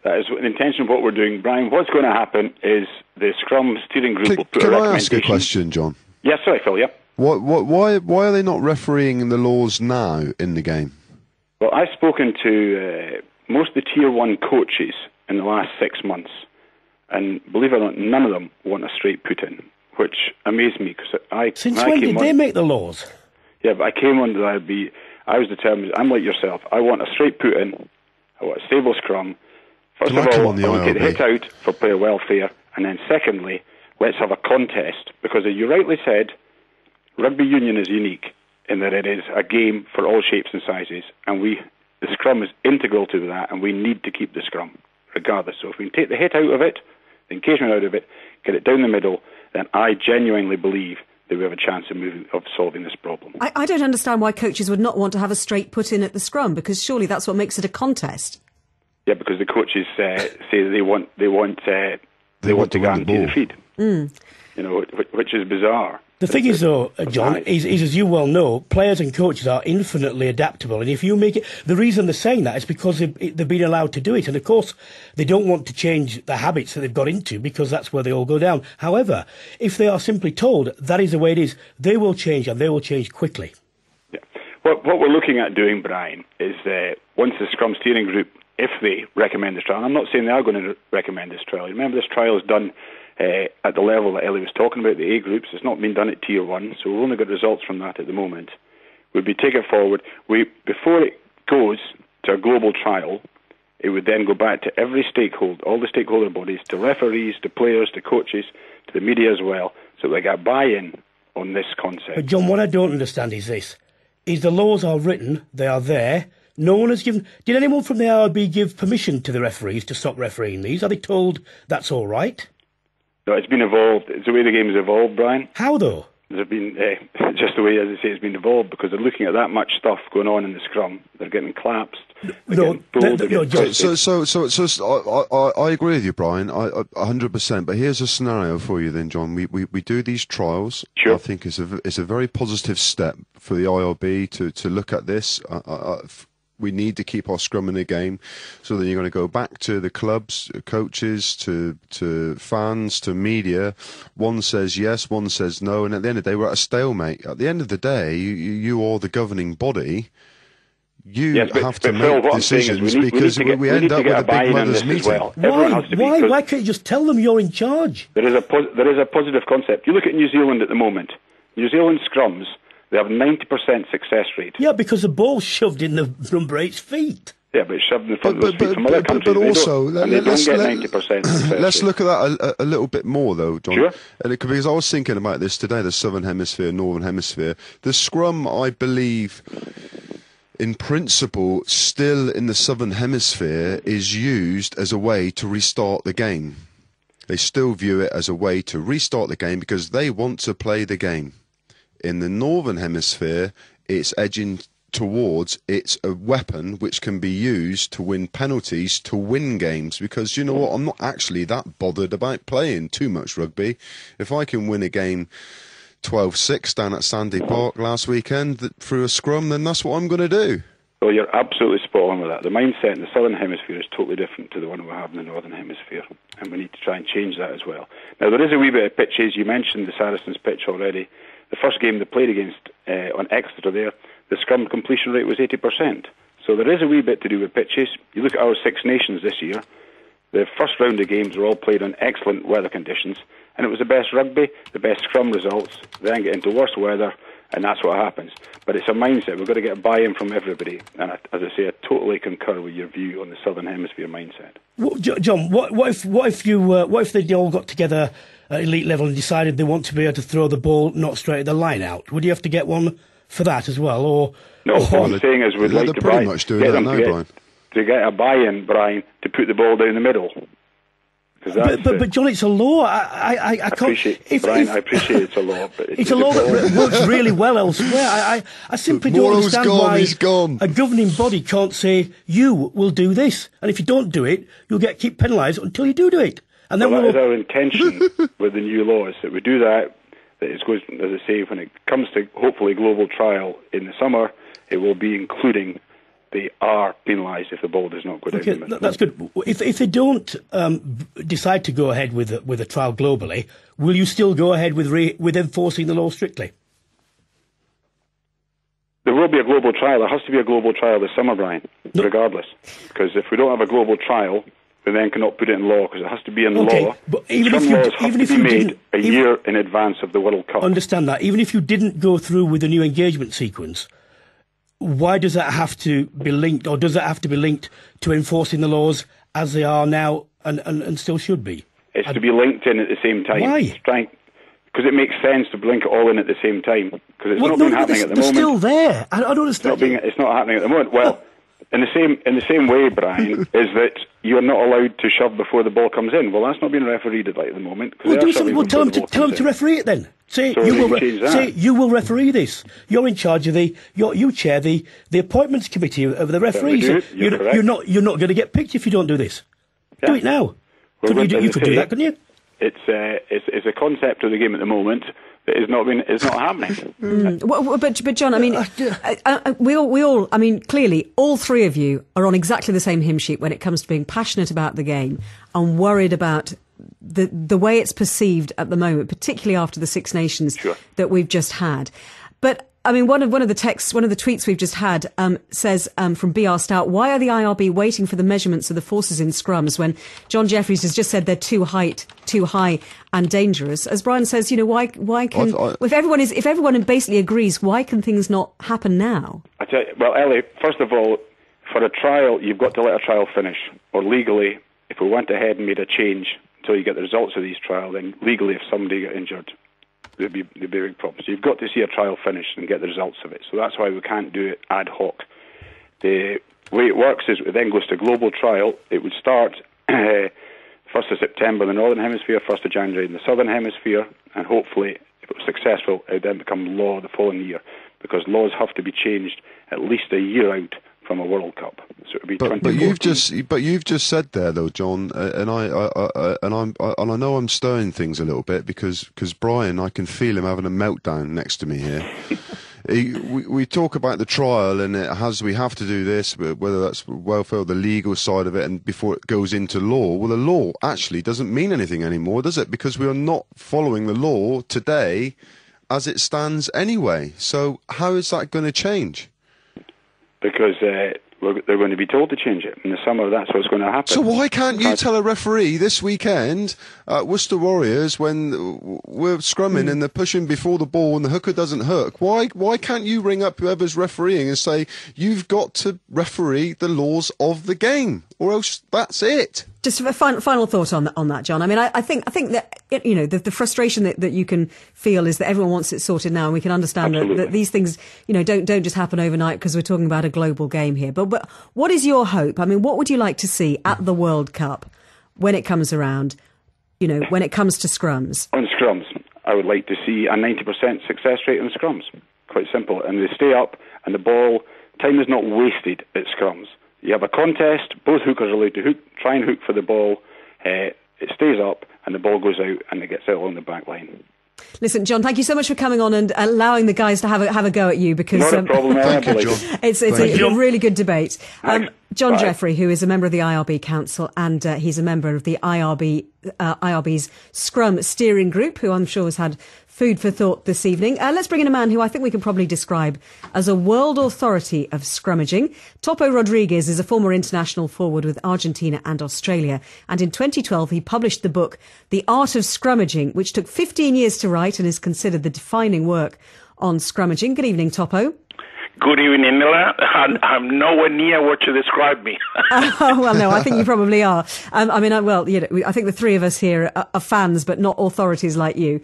That is the intention of what we're doing. Brian, what's going to happen is the Scrum Steering Group will put a recommendation. Can I ask a question, John? Yes, sorry, Phil, yeah. Why are they not refereeing the laws now in the game? Well, I've spoken to most of the Tier 1 coaches in the last 6 months, and believe it or not, none of them want a straight put-in, which amazed me. Since when did they make the laws? Yeah, but I came on that I was determined, I'm like yourself, I want a straight put-in, I want a stable scrum. First of all, I want to get the hit out for player welfare, and then secondly, let's have a contest, because as you rightly said, rugby union is unique in that it is a game for all shapes and sizes, and the scrum is integral to that, and we need to keep the scrum, regardless. So if we can take the hit out of it, the engagement out of it, get it down the middle, then I genuinely believe that we have a chance of solving this problem. I don't understand why coaches would not want to have a straight put-in at the scrum, because surely that's what makes it a contest. Yeah, because the coaches say they want to guarantee the feed. Which is bizarre. The thing is, though, John, is as you well know, players and coaches are infinitely adaptable. And if you make it, the reason they're saying that is because they've been allowed to do it. And of course, they don't want to change the habits that they've got into because that's where they all go down. However, if they are simply told that is the way it is, they will change and they will change quickly. Yeah. What we're looking at doing, Brian, is once the Scrum Steering Group, if they recommend this trial, and I'm not saying they are going to recommend this trial. Remember, this trial is done at the level that Ellie was talking about, the A groups. It's not been done at Tier 1, so we've only got results from that at the moment. We'd be taking it forward. Before it goes to a global trial, it would then go back to every stakeholder, all the stakeholder bodies, to referees, to players, to coaches, to the media as well, so they get buy-in on this concept. But John, what I don't understand is this, is the laws are written, they are there, no one has given... Did anyone from the IRB give permission to the referees to stop refereeing these? Are they told that's all right? No, it's been evolved. It's the way the game has evolved, Brian. How, though? There's been, just the way, as I say, it's been evolved, because they're looking at that much stuff going on in the scrum. They're getting collapsed. I agree with you, Brian, 100%. But here's a scenario for you then, John. We do these trials. Sure. I think it's a very positive step for the IRB to look at this. We need to keep our scrum in the game. So then you're going to go back to the clubs, coaches, to fans, to media. One says yes, one says no, and at the end of the day, we're at a stalemate. At the end of the day, you are the governing body. You have to make decisions because we end up with a big mothers' meeting. Well. Why can't you just tell them you're in charge? There is a positive concept. You look at New Zealand at the moment. New Zealand scrums, they have 90% success rate. Yeah, because the ball's shoved in the number 8's feet. Yeah, but it's shoved in front of those feet from other countries. But also, let's get 90% success let's look at that a little bit more, though, John. Sure. Because I was thinking about this today, the Southern Hemisphere, Northern Hemisphere. The scrum, I believe, in principle, still in the Southern Hemisphere, is used as a way to restart the game. They still view it as a way to restart the game because they want to play the game. In the Northern Hemisphere, it's edging towards it's a weapon which can be used to win penalties, to win games, because you know what, I'm not actually that bothered about playing too much rugby. If I can win a game 12-6 down at Sandy Park last weekend through a scrum, then that's what I'm going to do. Well, you're absolutely spot on with that. The mindset in the Southern Hemisphere is totally different to the one we have in the Northern Hemisphere, and we need to try and change that as well. Now, there is a wee bit of pitches. You mentioned the Saracens pitch already. The first game they played against on Exeter there, the scrum completion rate was 80%. So there is a wee bit to do with pitches. You look at our Six Nations this year, the first round of games were all played on excellent weather conditions, and it was the best rugby, the best scrum results. Then get into worse weather, and that's what happens. But it's a mindset. We've got to get buy-in from everybody. And as I say, I totally concur with your view on the Southern Hemisphere mindset. Well, John, what if they all got together at elite level and decided they want to be able to throw the ball not straight at the line out? Would you have to get one for that as well? Or no, what I'm saying is we'd like to pretty much doing that now, Brian. To get a buy-in, Brian, to put the ball down the middle. But John, it's a law. I can't. Brian, I appreciate it's a law, but it's a law that works really well elsewhere. I simply don't understand why a governing body can't say you will do this, and if you don't do it, you'll keep penalised until you do it. And then that is our intention with the new laws, that we do that. That it goes, as I say, when it comes to hopefully global trial in the summer, it will be including. They are penalised if the ball does not go down the middle. That's good. If they don't decide to go ahead with a trial globally, will you still go ahead with enforcing the law strictly? There will be a global trial. There has to be a global trial this summer, Brian, regardless. Because if we don't have a global trial, we then cannot put it in law, because it has to be in law. But even if laws have to be made a year in advance of the World Cup. Understand that. Even if you didn't go through with the new engagement sequence, why does that have to be linked, or does that have to be linked to enforcing the laws as they are now and still should be? It's to be linked in at the same time. Why? Because it makes sense to link it all in at the same time. Because it's not been happening at the moment. They're still there. I don't understand. It's not happening at the moment. Well, in the same way, Brian, is that you're not allowed to shove before the ball comes in. Well, that's not being refereed at the moment. Well, tell them to referee it then. Say you will referee this. You're in charge of you chair the appointments committee of the referees. You're not going to get picked if you don't do this. Yeah. Do it now. You could do that, couldn't you? It's a concept of the game at the moment that it's not happening. But John, I mean, we all, I mean, clearly, all three of you are on exactly the same hymn sheet when it comes to being passionate about the game and worried about the way it's perceived at the moment, particularly after the Six Nations that we've just had. But I mean, one of the tweets we've just had says from BR Stout, why are the IRB waiting for the measurements of the forces in scrums when John Jeffries has just said they're too high and dangerous? As Brian says, you know, why can if everyone basically agrees, why can things not happen now? I tell you, well, Ellie, first of all, for a trial, you've got to let a trial finish, or legally, if we went ahead and made a change until you get the results of these trials, then legally, if somebody got injured, there'd be big problems. So you've got to see a trial finish and get the results of it. So that's why we can't do it ad hoc. The way it works is it then goes to global trial. It would start 1st of September in the Northern Hemisphere, 1st of January in the Southern Hemisphere, and hopefully, if it was successful, it would then become law the following year, because laws have to be changed at least a year out from a World Cup. So it would be 2014. But you've just said there though, John, and I know I'm stirring things a little bit because Brian, I can feel him having a meltdown next to me here. We talk about the trial and we have to do this, whether that's welfare or the legal side of it, and before it goes into law. Well, the law actually doesn't mean anything anymore, does it? Because we are not following the law today as it stands anyway. So how is that going to change? Because they're going to be told to change it. In the summer, that's what's going to happen. So why can't you tell a referee this weekend, Worcester Warriors, when we're scrumming and they're pushing before the ball and the hooker doesn't hook, why can't you ring up whoever's refereeing and say, you've got to referee the laws of the game, or else that's it? Just a final thought on that, John. I mean, I think that, you know, the frustration that you can feel is that everyone wants it sorted now, and we can understand that these things, you know, don't just happen overnight because we're talking about a global game here. But what is your hope? I mean, what would you like to see at the World Cup when it comes around, you know, when it comes to scrums? On scrums, I would like to see a 90% success rate on scrums. Quite simple. And they stay up, and the ball, time is not wasted at scrums. You have a contest, both hookers are allowed to try and hook for the ball, it stays up, and the ball goes out, and it gets out along the back line. Listen, John, thank you so much for coming on and allowing the guys to have a go at you, because not a problem. Thank you, John. It's a really good debate. John Bye. Jeffrey, who is a member of the IRB Council, and he's a member of the IRB's Scrum Steering Group, who I'm sure has had food for thought this evening. Let's bring in a man who I think we can probably describe as a world authority of scrummaging. Topo Rodríguez is a former international forward with Argentina and Australia, and in 2012 he published the book The Art of Scrummaging, which took 15 years to write and is considered the defining work on scrummaging. Good evening, Topo. Good evening, Nilla. I'm nowhere near what you described me. Oh, well, no, I think you probably are. I mean, I think the three of us here are fans, but not authorities like you.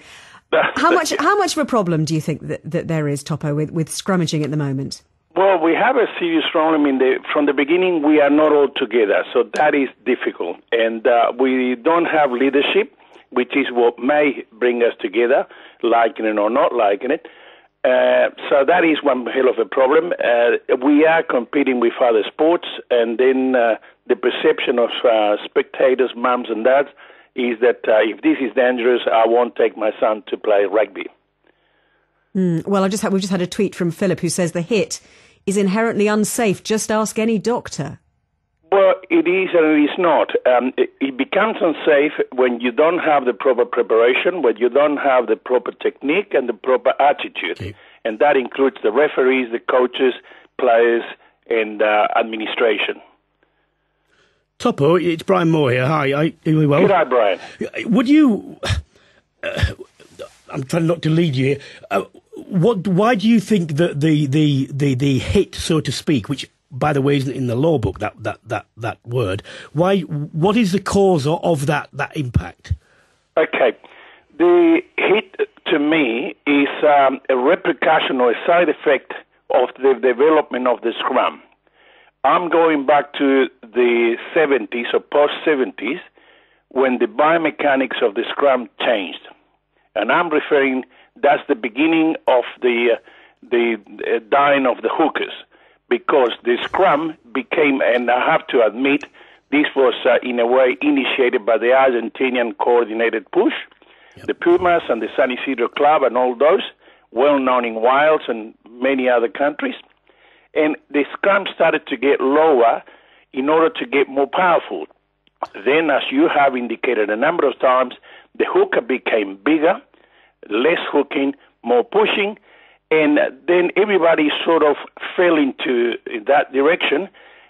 How much of a problem do you think that there is, Topo, with scrummaging at the moment? Well, we have a serious problem. From the beginning, we are not all together, so that is difficult. And we don't have leadership, which is what may bring us together, liking it or not liking it. So that is one hell of a problem. We are competing with other sports, and then the perception of spectators, mums and dads, is that if this is dangerous, I won't take my son to play rugby. Well, we've just had a tweet from Philip who says the hit is inherently unsafe. Just ask any doctor. Well, it is and it is not. It becomes unsafe when you don't have the proper preparation, when you don't have the proper technique and the proper attitude. Okay. And that includes the referees, the coaches, players, and administration. Topo, it's Brian Moore here. Hi, are you well? Good day, Brian. Would you... I'm trying not to lead you here. Why do you think that the hit, so to speak, which, by the way, isn't in the law book, that word, what is the cause of that impact? Okay. The hit, to me, is a repercussion or a side effect of the development of the scrum. I'm going back to the 70s or post-70s when the biomechanics of the scrum changed. And I'm referring, that's the beginning of the dying of the hookers, because the scrum became, and I have to admit, This was, in a way, initiated by the Argentinian coordinated push, the Pumas and the San Isidro Club and all those, well known in Wales and many other countries. And the scrum started to get lower in order to get more powerful. Then, as you have indicated a number of times, the hooker became bigger, less hooking, more pushing, and then everybody sort of fell into that direction,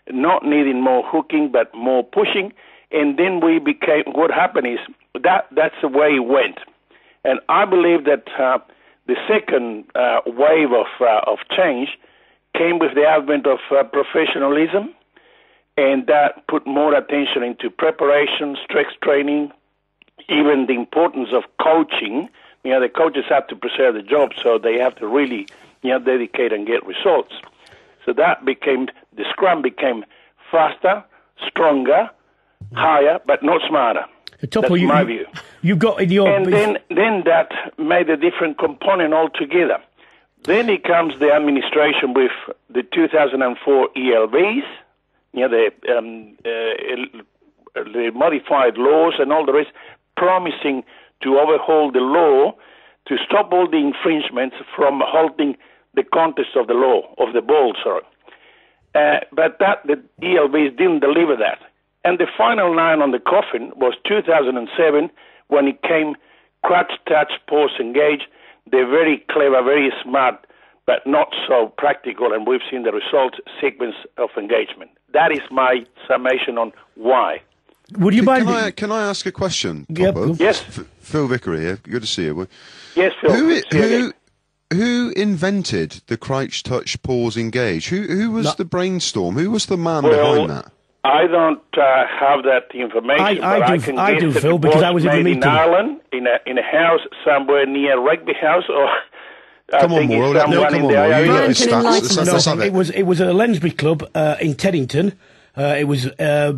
not needing more hooking but more pushing, and then what happened is that's the way it went. And I believe that the second wave of change came with the advent of professionalism, and that put more attention into preparation, strength training, even the importance of coaching. The coaches have to preserve the job, so they have to really, dedicate and get results. So the scrum became faster, stronger, higher, but not smarter. Topo, that's my view. You got in your... And then that made a different component altogether. Then it comes the administration with the 2004 ELVs, the modified laws and all the rest, promising to overhaul the law to stop all the infringements from halting the contest of the ball. But the ELVs didn't deliver that. And the final nail on the coffin was 2007 when it came crouch, touch, pause, engage. They're very clever, very smart, but not so practical, and we've seen the result sequence of engagement. That is my summation on why. Would you mind? Can I ask a question, Topo? Yep. Yes. Phil Vickery here. Good to see you. Yes, Phil. Who invented the crouch, touch, pause, engage? Who was the brainstorm? Who was the man behind that? I don't have that information. I do, Phil, because I was in the meeting. In Ireland, in a house somewhere near Rugby House, or come on, Mauro. It was a Lensbury club in Teddington. It was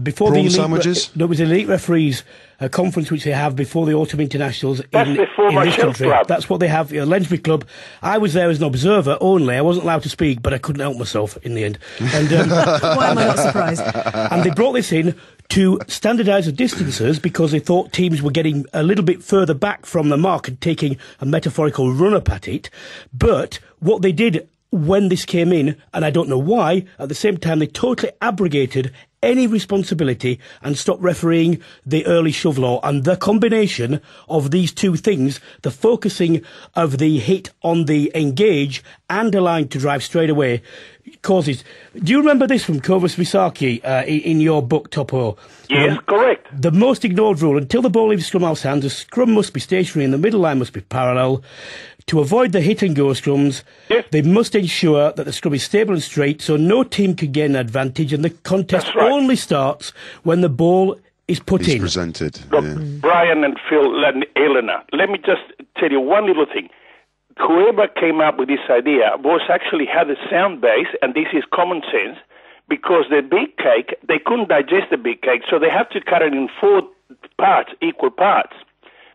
before the elite sandwiches. There was elite referees conference which they have before the autumn internationals in this country. Club. That's what they have. Lensbury Club. I was there as an observer only. I wasn't allowed to speak, but I couldn't help myself in the end. And why am I not surprised? And they brought this in to standardise the distances because they thought teams were getting a little bit further back from the mark and taking a metaphorical run-up at it. But what they did when this came in, and I don't know why, at the same time they totally abrogated any responsibility and stopped refereeing the early shove law. And the combination of these two things, the focusing of the hit on the engage and allowing to drive straight away, causes... Do you remember this from Kovas Misaki in your book, Topo? Yes, correct. The most ignored rule, until the ball leaves scrum house hands, the scrum must be stationary and the middle line must be parallel. To avoid the hit-and-go scrums, they must ensure that the scrum is stable and straight so no team can gain an advantage, and the contest only starts when the ball is put in. Presented. Look, Brian and Phil and Eleanor, let me just tell you one little thing. Whoever came up with this idea actually had a sound base, and this is common sense, because the big cake, they couldn't digest the big cake, so they have to cut it in 4 parts, equal parts.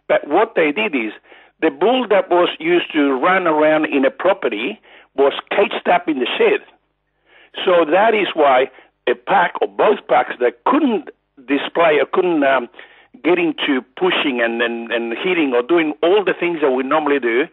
But what they did is, the bull that was used to run around in a property was caged up in the shed. So that is why a pack or both packs that couldn't display or couldn't get into pushing and hitting or doing all the things that we normally do,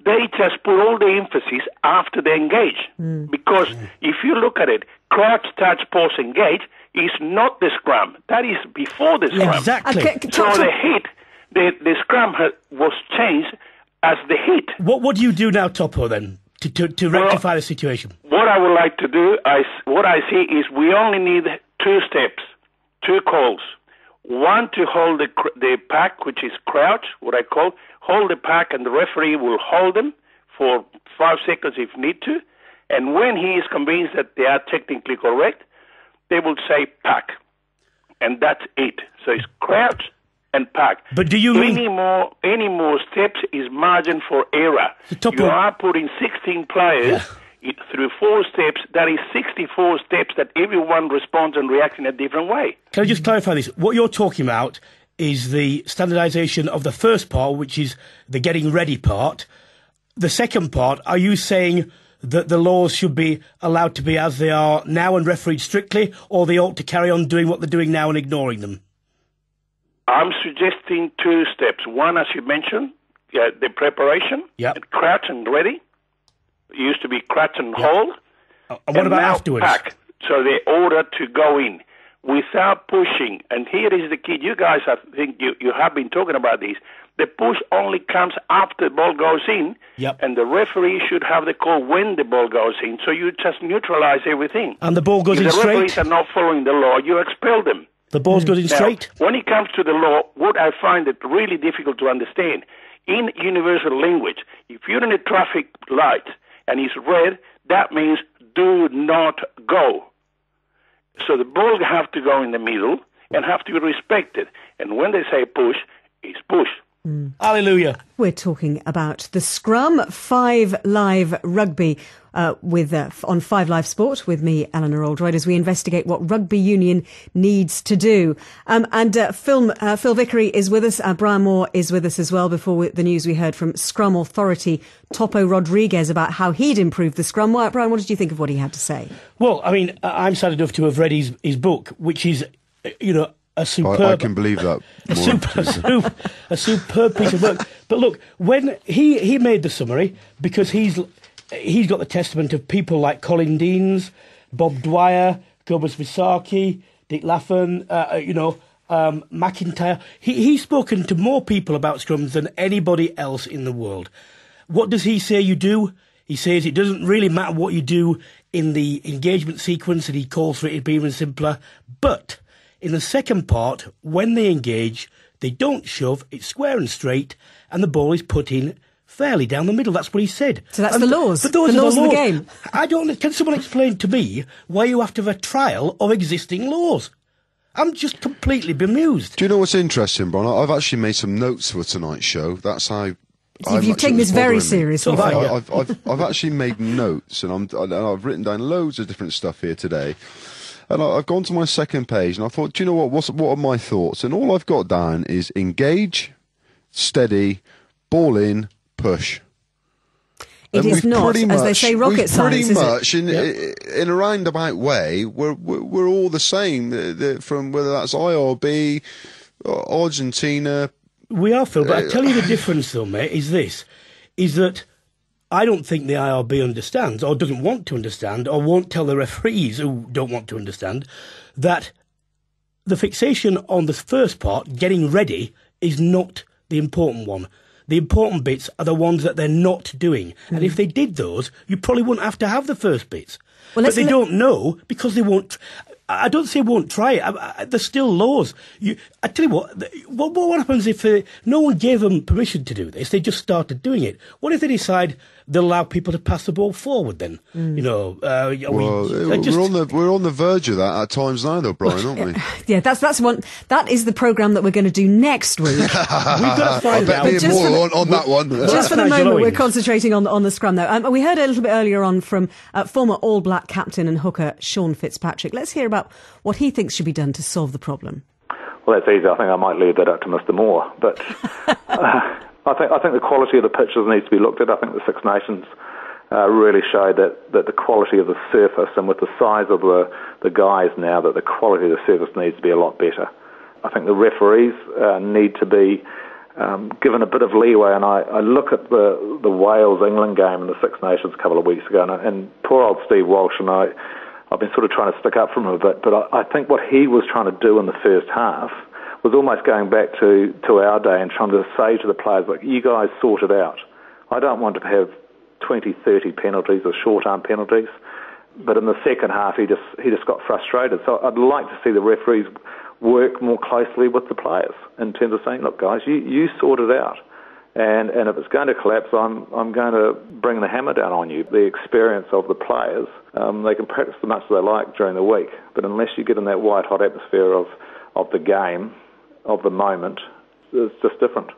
they just put all the emphasis after they engage. Because if you look at it, crouch, touch, pause, engage is not the scrum. That is before the scrum. Exactly. So the hit... The scrum was changed as the hit. What do you do now, Topo, then, to rectify the situation? What I would like to do, what I see is we only need 2 steps, 2 calls. One to hold the pack, which is crouch, what I call, hold the pack, and the referee will hold them for 5 seconds if need to. And when he is convinced that they are technically correct, they will say pack. And that's it. So it's crouch and pack. But do you mean any more steps is margin for error? You are putting 16 players through 4 steps. That is 64 steps that everyone responds and reacts in a different way. Can I just clarify this? What you're talking about is the standardisation of the first part, which is the getting ready part. The second part, are you saying that the laws should be allowed to be as they are now and refereed strictly, or they ought to carry on doing what they're doing now and ignoring them? I'm suggesting 2 steps. One, as you mentioned, the preparation, crouch and ready. It used to be crouch and hold. And what about afterwards? Pack. So the order to go in without pushing. And here is the key. You guys, I think you have been talking about this. The push only comes after the ball goes in, and the referee should have the call when the ball goes in, so you just neutralize everything. And the ball goes in straight? If the referees are not following the law, you expel them. The ball goes in straight? When it comes to the law, what I find it really difficult to understand, in universal language, if you're in a traffic light and it's red, that means do not go. So the ball have to go in the middle and have to be respected. And when they say push, it's push. Hallelujah. We're talking about the Scrum 5 Live Rugby on 5 Live Sport with me, Eleanor Oldroyd, as we investigate what rugby union needs to do. Phil Vickery is with us. Brian Moore is with us as well. Before the news, we heard from Scrum Authority Topo Rodríguez about how he'd improved the Scrum. Brian, what did you think of what he had to say? Well, I mean, I'm sad enough to have read his book, which is, a superb... I can believe that. A superb piece of work. But look, when he made the summary, because he's got the testament of people like Colin Deans, Bob Dwyer, Gobus Visaki, Dick Laffan, McIntyre. He's spoken to more people about scrums than anybody else in the world. What does he say you do? He says it doesn't really matter what you do in the engagement sequence, and he calls for it to be even simpler. But in the second part, when they engage, they don't shove, it's square and straight, and the ball is put in fairly down the middle. That's what he said. So that's the laws. But those the are laws the of laws. the game. Can someone explain to me why you have to have a trial of existing laws? I'm just completely bemused. Do you know what's interesting, Brian? I've actually made some notes for tonight's show. That's how... You've taken this very seriously. I've actually made notes, and I've written down loads of different stuff here today. And I've gone to my second page, and I thought, do you know what are my thoughts? And all I've got down is engage, steady, ball in, push. It is not, as they say, rocket science, pretty much, in a roundabout way, we're all the same, from whether that's IRB, Argentina... We are, Phil, but I tell you the difference, though, mate, is that I don't think the IRB understands, or doesn't want to understand, or won't tell the referees who don't want to understand, that the fixation on the first part, getting ready, is not the important one. The important bits are the ones that they're not doing. And if they did those, you probably wouldn't have to have the first bits. Well, but they don't know because they won't... I don't say won't try it. There's still laws. I tell you what happens if no one gave them permission to do this? They just started doing it. What if they decide they'll allow people to pass the ball forward then? We're on the verge of that at times now, though, Brian, aren't we? Yeah, that's one. That is the programme that we're going to do next week. We've got to find out. On that one. Just for the moment, we're concentrating on the scrum, though. We heard a little bit earlier on from former All Black captain and hooker Sean Fitzpatrick. Let's hear about what he thinks should be done to solve the problem. Well, that's easy. I think I might leave that up to Mr. Moore. But I think the quality of the pitches needs to be looked at. I think the Six Nations really showed that the quality of the surface, and with the size of the guys now, that the quality of the surface needs to be a lot better. I think the referees need to be given a bit of leeway, and I look at the Wales-England game in the Six Nations a couple of weeks ago, and poor old Steve Walsh and I've been sort of trying to stick up for him a bit, but I think what he was trying to do in the first half was almost going back to our day and trying to say to the players, like, you guys sort it out. I don't want to have 20, 30 penalties or short-arm penalties. But in the second half, he just got frustrated. So I'd like to see the referees work more closely with the players in terms of saying, look, guys, you sort it out. And if it's going to collapse, I'm going to bring the hammer down on you. The experience of the players, they can practice as much as they like during the week, but unless you get in that white-hot atmosphere of the game, of the moment, it's just different.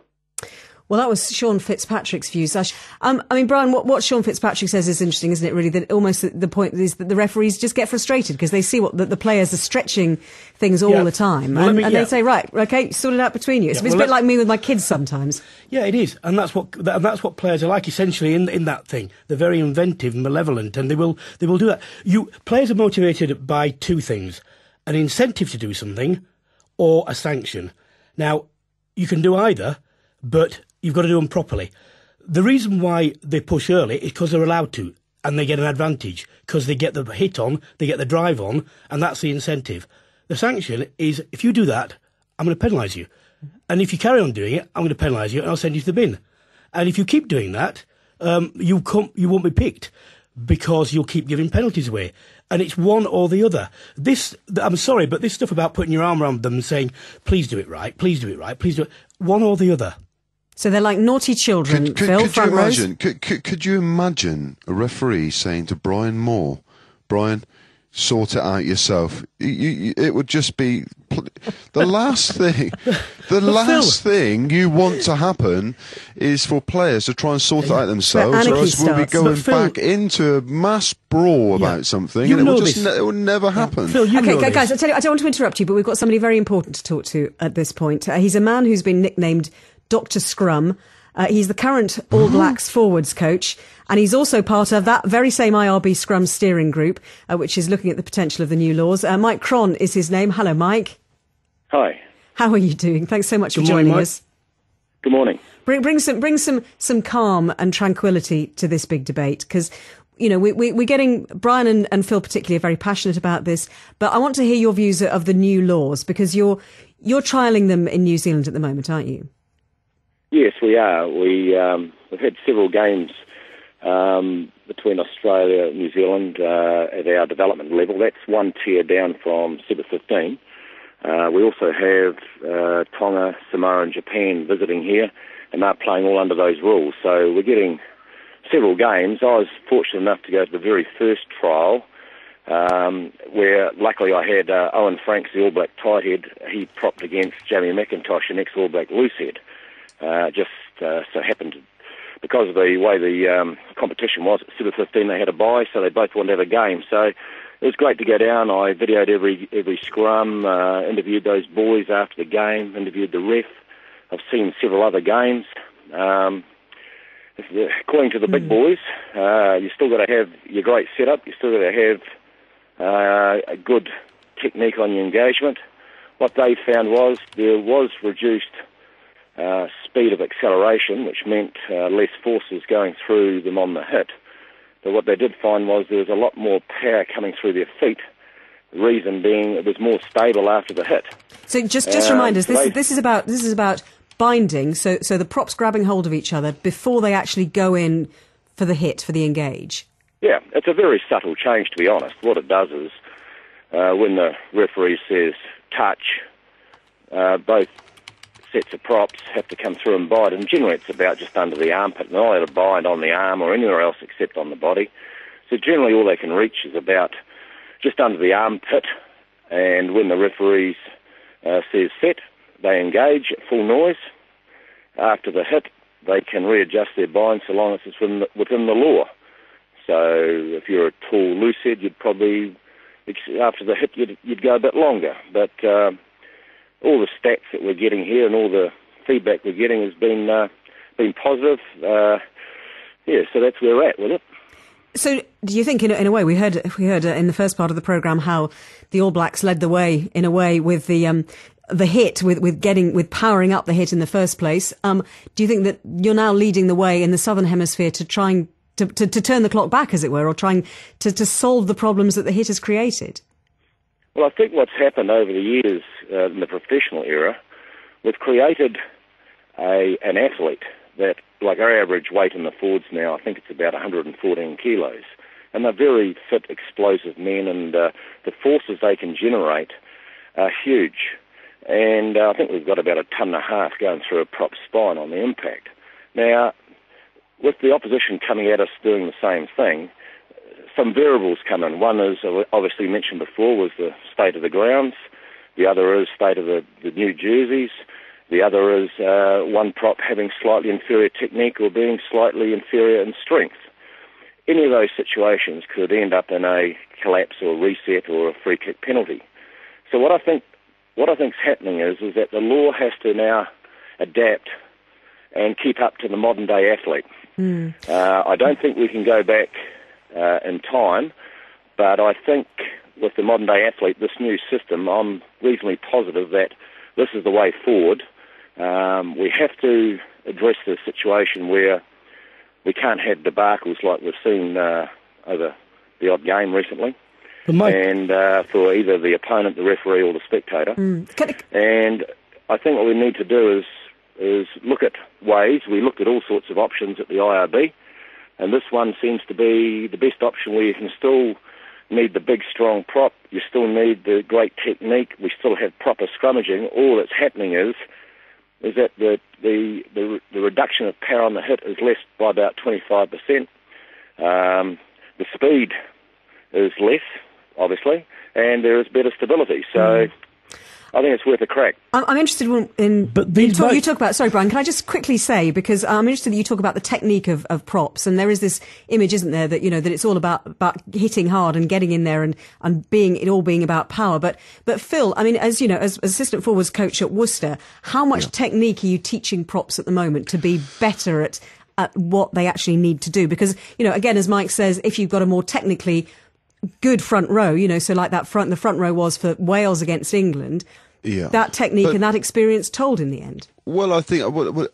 Well, that was Sean Fitzpatrick's views. I mean, Brian, what Sean Fitzpatrick says is interesting, isn't it, really? That almost the point is that the referees just get frustrated because they see that the players are stretching things all the time. Well, and they say, right, OK, sort it out between you. It's a bit like me with my kids sometimes. Yeah, it is. And that's what players are like, essentially, in that thing. They're very inventive and malevolent, and they will do that. Players are motivated by two things: an incentive to do something or a sanction. Now, you can do either, but you've got to do them properly. The reason why they push early is because they're allowed to, and they get an advantage, because they get the hit on, they get the drive on, and that's the incentive. The sanction is, if you do that, I'm going to penalise you. And if you carry on doing it, I'm going to penalise you, and I'll send you to the bin. And if you keep doing that, you won't be picked, because you'll keep giving penalties away. And it's one or the other. I'm sorry, but this stuff about putting your arm around them and saying, please do it right, please do it right, please do it, one or the other. So they're like naughty children, Phil, front rows. Could you imagine a referee saying to Brian Moore, Brian, sort it out yourself? It would just be the last thing. The last thing you want to happen is for players to try and sort it out themselves, or else we'll be going back into a mass brawl about something, and it will never happen. Phil, okay, guys, I tell you, I don't want to interrupt you, but we've got somebody very important to talk to at this point. He's a man who's been nicknamed Dr. Scrum. He's the current All Blacks forwards coach, and he's also part of that very same IRB Scrum steering group, which is looking at the potential of the new laws. Mike Cron is his name. Hello, Mike. Hi. How are you doing? Thanks so much for joining us. Good morning. Bring some calm and tranquility to this big debate, because we're getting, Brian and Phil particularly are very passionate about this, but I want to hear your views of the new laws, because you're trialling them in New Zealand at the moment, aren't you? Yes, we are. We've had several games between Australia and New Zealand at our development level. That's one tier down from Super 15. We also have Tonga, Samoa and Japan visiting here, and they're playing all under those rules. So we're getting several games. I was fortunate enough to go to the very first trial, where luckily I had Owen Franks, the All Black tighthead. He propped against Jamie McIntosh, an ex-All Black loosehead. So happened to, because of the way the competition was at Super 15, they had a bye, so they both wanted to have a game. So it was great to go down. I videoed every scrum, interviewed those boys after the game, interviewed the ref. I've seen several other games. According to the big boys, you still got to have your great setup. You still got to have a good technique on your engagement. What they found was there was reduced speed of acceleration, which meant less forces going through them on the hit. But what they did find was there was a lot more power coming through their feet. The reason being it was more stable after the hit. So just remind us, this is about binding. So the props grabbing hold of each other before they actually go in for the hit, for the engage. Yeah, it's a very subtle change, to be honest. What it does is when the referee says touch, both sets of props have to come through and bind, and generally it's about just under the armpit, not allowed to bind on the arm or anywhere else except on the body. So generally all they can reach is about just under the armpit, and when the referee says set, they engage at full noise. After the hit, they can readjust their bind so long as it's within the law. So if you're a tall loosehead, you'd probably, after the hit, you'd go a bit longer. But all the stats that we're getting here and all the feedback we're getting has been positive. So that's where we're at with it. So do you think, in a way, we heard in the first part of the programme how the All Blacks led the way, in a way, with the hit, with powering up the hit in the first place. Do you think that you're now leading the way in the Southern Hemisphere to trying to turn the clock back, as it were, or trying to solve the problems that the hit has created? Well, I think what's happened over the years in the professional era, we've created an athlete that, like our average weight in the forwards now, I think it's about 114 kilos. And they're very fit, explosive men, and the forces they can generate are huge. And I think we've got about 1.5 tons going through a prop spine on the impact. Now, with the opposition coming at us doing the same thing, some variables come in. One is, obviously mentioned before, was the state of the grounds. The other is state of the new jerseys. The other is one prop having slightly inferior technique or being slightly inferior in strength. Any of those situations could end up in a collapse or reset or a free kick penalty. So what I think's happening is that the law has to now adapt and keep up to the modern day athlete. I don't think we can go back in time, but I think with the modern day athlete, this new system, I'm reasonably positive that this is the way forward. We have to address the situation where we can't have debacles like we've seen over the odd game recently, and for either the opponent, the referee, or the spectator. And I think what we need to do is look at ways. We looked at all sorts of options at the IRB, and this one seems to be the best option where you can still need the big, strong prop, you still need the great technique, we still have proper scrummaging. All that's happening is that the reduction of power on the hit is less by about 25%. The speed is less, obviously, and there is better stability. So I think it's worth a crack. I'm interested in... But you talk about... Sorry, Brian, can I just quickly say, because I'm interested that you talk about the technique of props, and there is this image, isn't there, that, you know, that it's all about hitting hard and getting in there and it all being about power. But Phil, I mean, as you know, as assistant forwards coach at Worcester, how much technique are you teaching props at the moment to be better at what they actually need to do? Because, you know, again, as Mike says, if you've got a more technically good front row, you know, so like the front row was for Wales against England, that technique and that experience told in the end. Well, I think,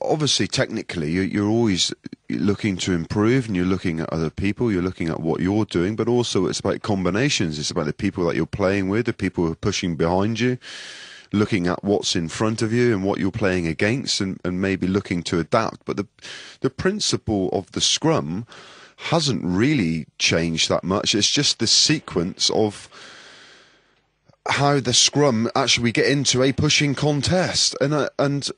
obviously, technically, you're always looking to improve, and you're looking at other people, you're looking at what you're doing, but also it's about combinations. It's about the people that you're playing with, the people who are pushing behind you, looking at what's in front of you and what you're playing against, and maybe looking to adapt. But the principle of the scrum hasn't really changed that much. It's just the sequence of how the scrum actually we get into a pushing contest, and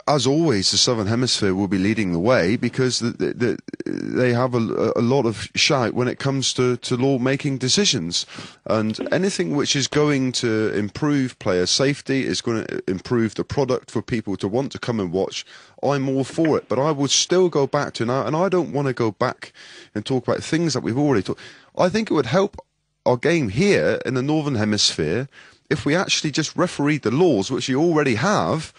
as always, the Southern Hemisphere will be leading the way because they have a lot of shout when it comes to law-making decisions, and anything which is going to improve player safety is going to improve the product for people to want to come and watch. I'm all for it, but I would still go back to now, and I don't want to go back and talk about things that we've already talked. I think it would help our game here in the Northern Hemisphere if we actually just refereed the laws, which you already have,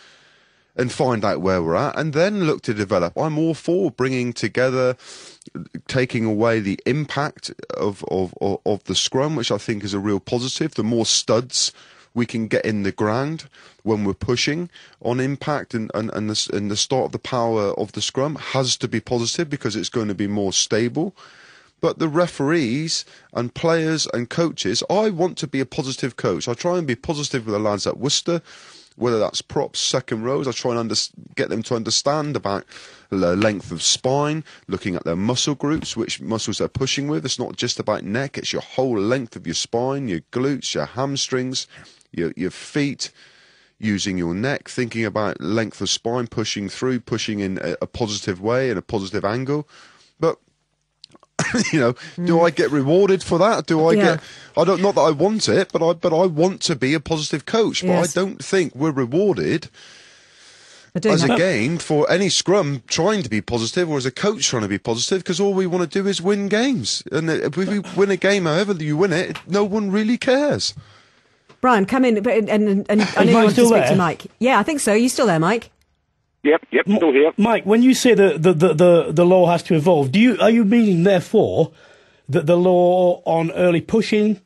and find out where we're at, and then look to develop. I'm all for bringing together, taking away the impact of the scrum, which I think is a real positive. The more studs we can get in the ground when we're pushing on impact, and the start of the power of the scrum has to be positive because it's going to be more stable. But the referees and players and coaches, I want to be a positive coach. I try and be positive with the lads at Worcester, whether that's props, second rows. I try and get them to understand about the length of spine, looking at their muscle groups, which muscles they're pushing with. It's not just about neck, it's your whole length of your spine, your glutes, your hamstrings, your feet, using your neck, thinking about length of spine, pushing through, pushing in a positive way, in a positive angle. But you know, do I get rewarded for that? Do I get? I don't. Not that I want it, but I want to be a positive coach. But I don't think we're rewarded as a game for any scrum trying to be positive, or as a coach trying to be positive, because all we want to do is win games. And if we win a game, however you win it, no one really cares. Brian, come in, and I know you want to speak to Mike. Yeah, I think so. Are you still there, Mike? Yep, still here. Mike, when you say the law has to evolve, are you meaning, therefore, that the law on early pushing,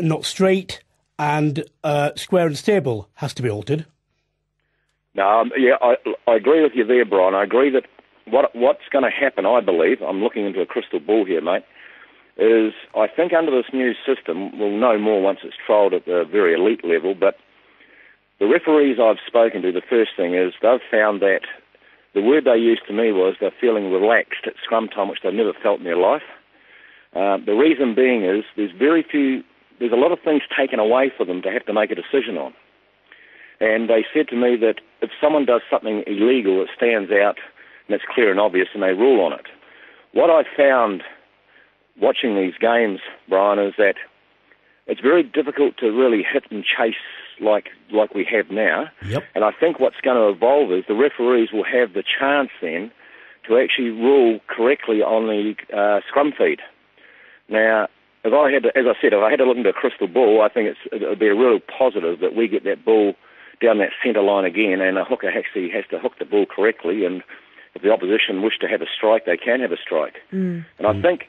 not straight, and square and stable has to be altered? No, I agree with you there, Brian. I agree that what's going to happen, I believe, I'm looking into a crystal ball here, mate, is I think under this new system, we'll know more once it's trialled at the very elite level, but the referees I've spoken to, the first thing is they've found that the word they used to me was they're feeling relaxed at scrum time, which they've never felt in their life. The reason being is there's a lot of things taken away for them to have to make a decision on. And they said to me that if someone does something illegal, it stands out and it's clear and obvious and they rule on it. What I found watching these games, Brian, is that it's very difficult to really hit and chase like we have now. Yep. And I think what's going to evolve is the referees will have the chance then to actually rule correctly on the scrum feed. Now, if I had to look into a crystal ball, I think it would be a real positive that we get that ball down that centre line again, and a hooker actually has to hook the ball correctly, and if the opposition wish to have a strike, they can have a strike. And I think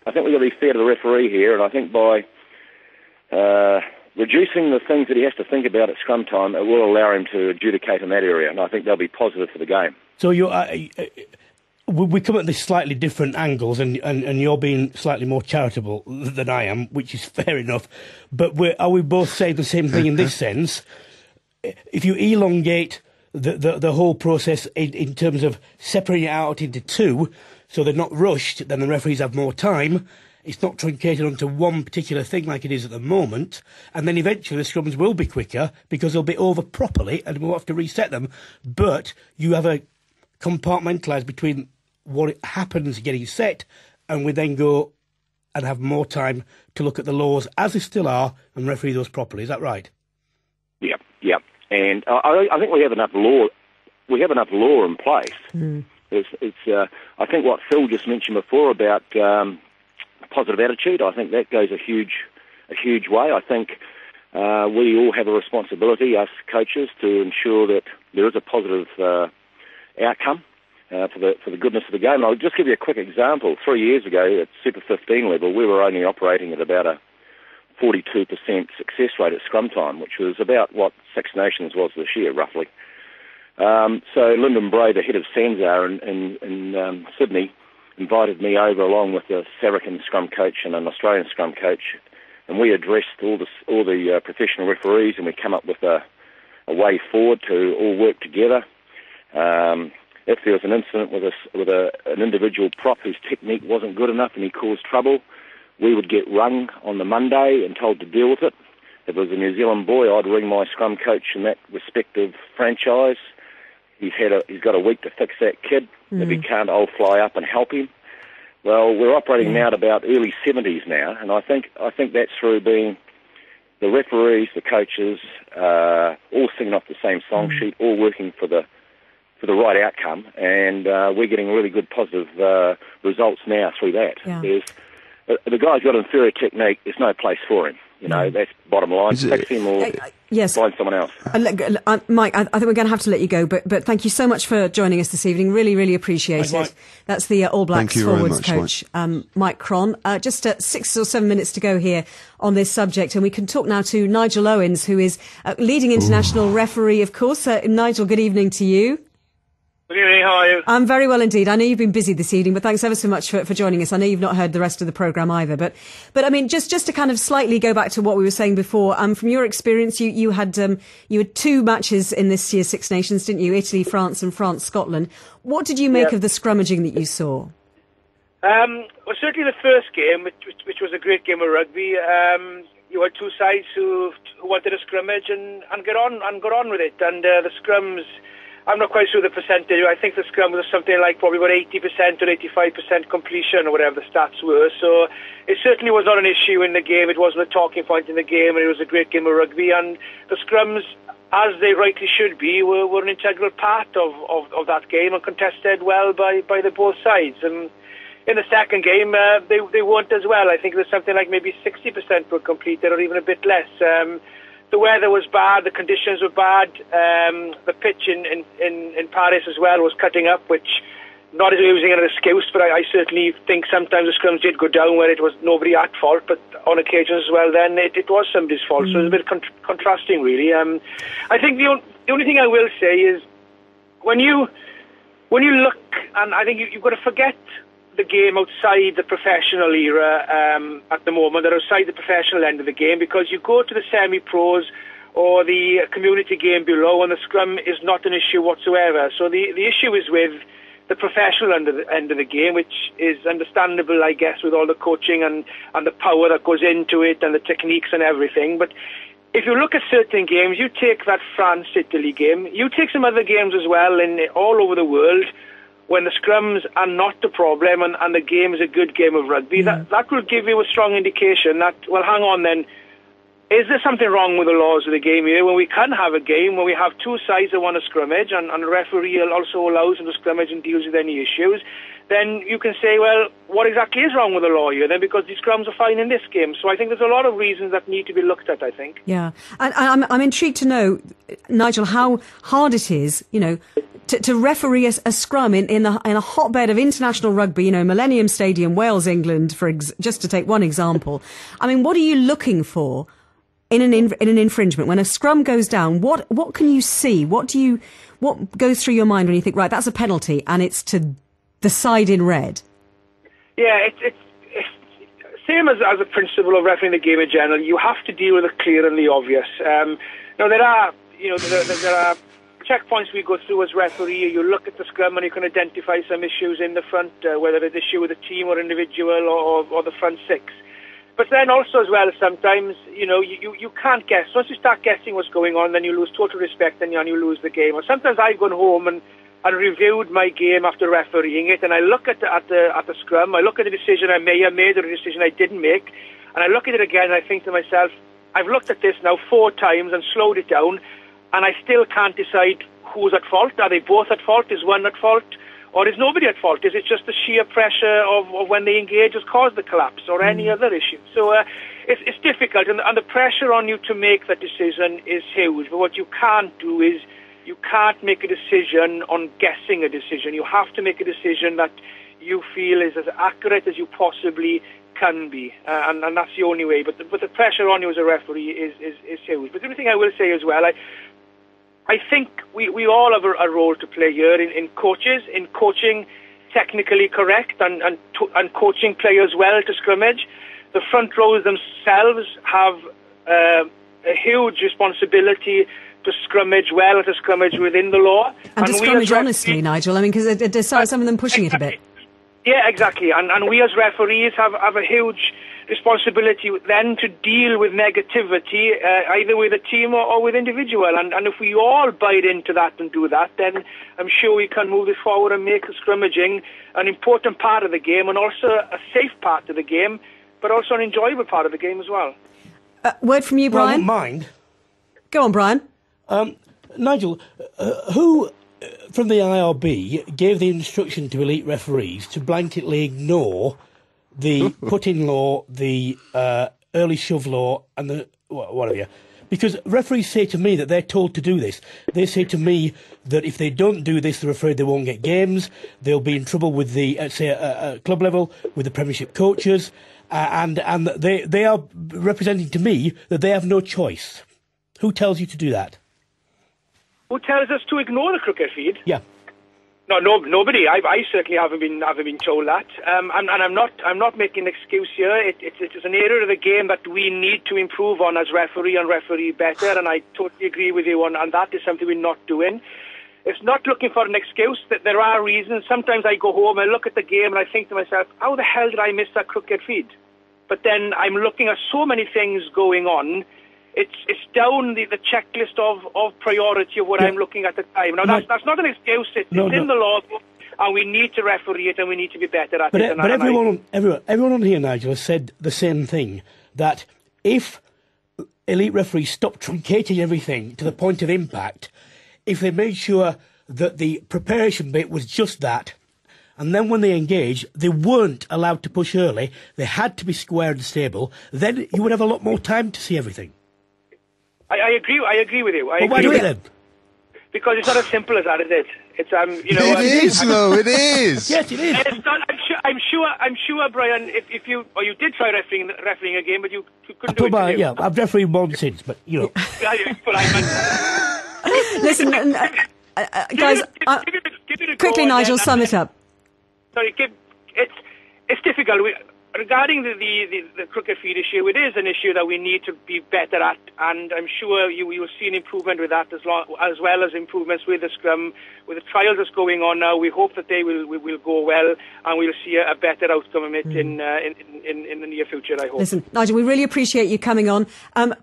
we've got to be fair to the referee here, and I think by reducing the things that he has to think about at scrum time, it will allow him to adjudicate in that area, and I think they'll be positive for the game. So we come at this slightly different angles, and you're being slightly more charitable than I am, which is fair enough. But are we both saying the same thing in this sense? If you elongate the whole process in terms of separating it out into two, so they're not rushed, then the referees have more time. It's not truncated onto one particular thing like it is at the moment, and then eventually the scrums will be quicker because they'll be over properly and we'll have to reset them. But you have a compartmentalised between what happens getting set, and we then go and have more time to look at the laws as they still are and referee those properly. Is that right? Yep. And I think we have enough law. We have enough law in place. I think what Phil just mentioned before about positive attitude, I think that goes a huge way. I think we all have a responsibility, us coaches, to ensure that there is a positive outcome for the goodness of the game. And I'll just give you a quick example. 3 years ago at Super 15 level, we were only operating at about a 42% success rate at scrum time, which was about what Six Nations was this year, roughly. So Lyndon Bray, the head of SANZAR in Sydney, invited me over along with a Saracens scrum coach and an Australian scrum coach, and we addressed all the professional referees, and we come up with a way forward to all work together. If there was an incident with an individual prop whose technique wasn't good enough and he caused trouble, we would get rung on the Monday and told to deal with it. If it was a New Zealand boy, I'd ring my scrum coach in that respective franchise. He's got a week to fix that kid. If he can't, I'll fly up and help him. Well, we're operating now at about early 70s now, and I think that's through being the referees, the coaches, all singing off the same song sheet, all working for the right outcome, and we're getting really good positive results now through that. Yeah. The guy's got inferior technique, there's no place for him. That's bottom line. Fix him or find someone else. Mike, I think we're going to have to let you go, but thank you so much for joining us this evening. Really, really appreciate it. That's the All Blacks forwards coach, Mike Cron. Just 6 or 7 minutes to go here on this subject, and we can talk now to Nigel Owens, who is leading international referee, of course. Nigel, good evening to you. Good evening, how are you? I'm very well indeed. I know you've been busy this evening, but thanks ever so much for joining us. I know you've not heard the rest of the programme either, but I mean, just to kind of slightly go back to what we were saying before, from your experience, you had 2 matches in this year's Six Nations, didn't you? Italy, France, and France-Scotland. What did you make of the scrummaging that you saw? Well, certainly the first game, which was a great game of rugby. You had two sides who wanted to scrummage and got on with it, and the scrums. I'm not quite sure the percentage. I think the scrum was something like probably about 80% or 85% completion or whatever the stats were. So it certainly was not an issue in the game. It wasn't a talking point in the game, and it was a great game of rugby. And the scrums, as they rightly should be, were an integral part of that game and contested well by the both sides. And in the second game, they weren't as well. I think it was something like maybe 60% were completed or even a bit less. The weather was bad, the conditions were bad, the pitch in Paris as well was cutting up, which, not as using an excuse, but I certainly think sometimes the scrums did go down where it was nobody at fault, but on occasions as well then it was somebody's fault, so it was a bit contrasting really. I think the only thing I will say is, when you look, and I think you've got to forget the game outside the professional era at the moment, or outside the professional end of the game, because you go to the semi-pros or the community game below and the scrum is not an issue whatsoever. So the issue is with the professional end of the game, which is understandable, I guess, with all the coaching and the power that goes into it and the techniques and everything. But if you look at certain games, you take that France-Italy game, you take some other games as well all over the world, when the scrums are not the problem and the game is a good game of rugby, that will give you a strong indication that, well, hang on then, is there something wrong with the laws of the game here when we can have a game where we have two sides that want to scrummage and the referee also allows them to scrummage and deals with any issues? Then you can say, well, what exactly is wrong with the law here then, because these scrums are fine in this game. So I think there's a lot of reasons that need to be looked at, I think. Yeah, and I'm intrigued to know, Nigel, how hard it is, to referee a scrum in a hotbed of international rugby, Millennium Stadium, Wales, England, just to take one example. I mean, what are you looking for in an infringement when a scrum goes down? What can you see? What goes through your mind when you think, right, that's a penalty and it's to the side in red? Yeah, it's same as a principle of refereeing the game in general. You have to deal with the clear and the obvious. Now there are checkpoints we go through as referee. You look at the scrum and you can identify some issues in the front, whether it's an issue with the team or individual or the front six. But then also as well, sometimes, you can't guess. Once you start guessing what's going on, then you lose total respect and you lose the game. Or sometimes I've gone home and reviewed my game after refereeing it, and I look at the scrum, I look at the decision I may have made or the decision I didn't make, and I look at it again and I think to myself, I've looked at this now 4 times and slowed it down, and I still can't decide who's at fault. Are they both at fault? Is one at fault? Or is nobody at fault? Is it just the sheer pressure of when they engage has caused the collapse or any other issue? So it's difficult, and the pressure on you to make that decision is huge. But what you can't do is you can't make a decision on guessing a decision. You have to make a decision that you feel is as accurate as you possibly can be, and that's the only way. But the pressure on you as a referee is huge. But the only thing I will say as well, I think we all have a role to play here in coaching technically correct and coaching players well to scrummage. The front rows themselves have a huge responsibility to scrummage well, to scrummage within the law. And to scrummage honestly, Nigel, I mean, because some of them pushing it a bit. Yeah, exactly. And we as referees have a huge responsibility then to deal with negativity, either with a team or with individual. And if we all bite into that and do that, then I'm sure we can move this forward and make scrummaging an important part of the game and also a safe part of the game, but also an enjoyable part of the game as well. Word from you, Brian? Well, I don't mind. Go on, Brian. Nigel, who from the IRB gave the instruction to elite referees to blanketly ignore the put-in law, the early shove law, and the whatever? Because referees say to me that they're told to do this. They say to me that if they don't do this, they're afraid they won't get games. They'll be in trouble with the, club level, with the Premiership coaches, and they are representing to me that they have no choice. Who tells you to do that? Who tells us to ignore the crooked feed? Yeah. No, nobody. I certainly haven't been told that. And I'm not making an excuse here. It's an area of the game that we need to improve on as referee better. And I totally agree with you on that. Is something we're not doing. It's not looking for an excuse. That there are reasons. Sometimes I go home, I look at the game, and I think to myself, how the hell did I miss that crooked feed? But then I'm looking at so many things going on. It's down the checklist of priority of what I'm looking at the time. Now, that's not an excuse. It's in the law, and we need to referee it, and we need to be better at it. But everyone on here, Nigel, has said the same thing, that if elite referees stopped truncating everything to the point of impact, if they made sure that the preparation bit was just that, and then when they engage, they weren't allowed to push early, they had to be square and stable, then you would have a lot more time to see everything. I agree with you. Why do it then? Because it's not as simple as that, is it? It's It is, though. It is. Yes, it is. It's not, I'm sure, Brian. If you did try refereeing a game, but you couldn't do it. Yeah, I've refereed one since, but Listen, guys. Quickly, Nigel, sum it up. Sorry, it's difficult. Regarding the crooked feed issue, it is an issue that we need to be better at, and I'm sure you will see an improvement with that as well as improvements with the scrum, with the trials that's going on now. We hope that they will go well, and we'll see a better outcome of it in the near future, I hope. Listen, Nigel, we really appreciate you coming on.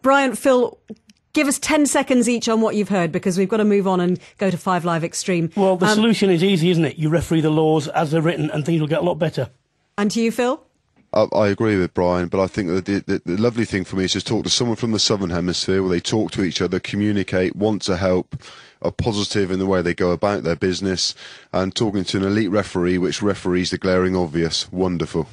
Brian, Phil, give us 10 seconds each on what you've heard, because we've got to move on and go to 5 Live Extreme. Well, the solution is easy, isn't it? You referee the laws as they're written, and things will get a lot better. And to you, Phil? I agree with Brian, but I think that the lovely thing for me is just talk to someone from the Southern Hemisphere where they talk to each other, communicate, want to help, are positive in the way they go about their business, and talking to an elite referee which referees the glaring obvious. Wonderful.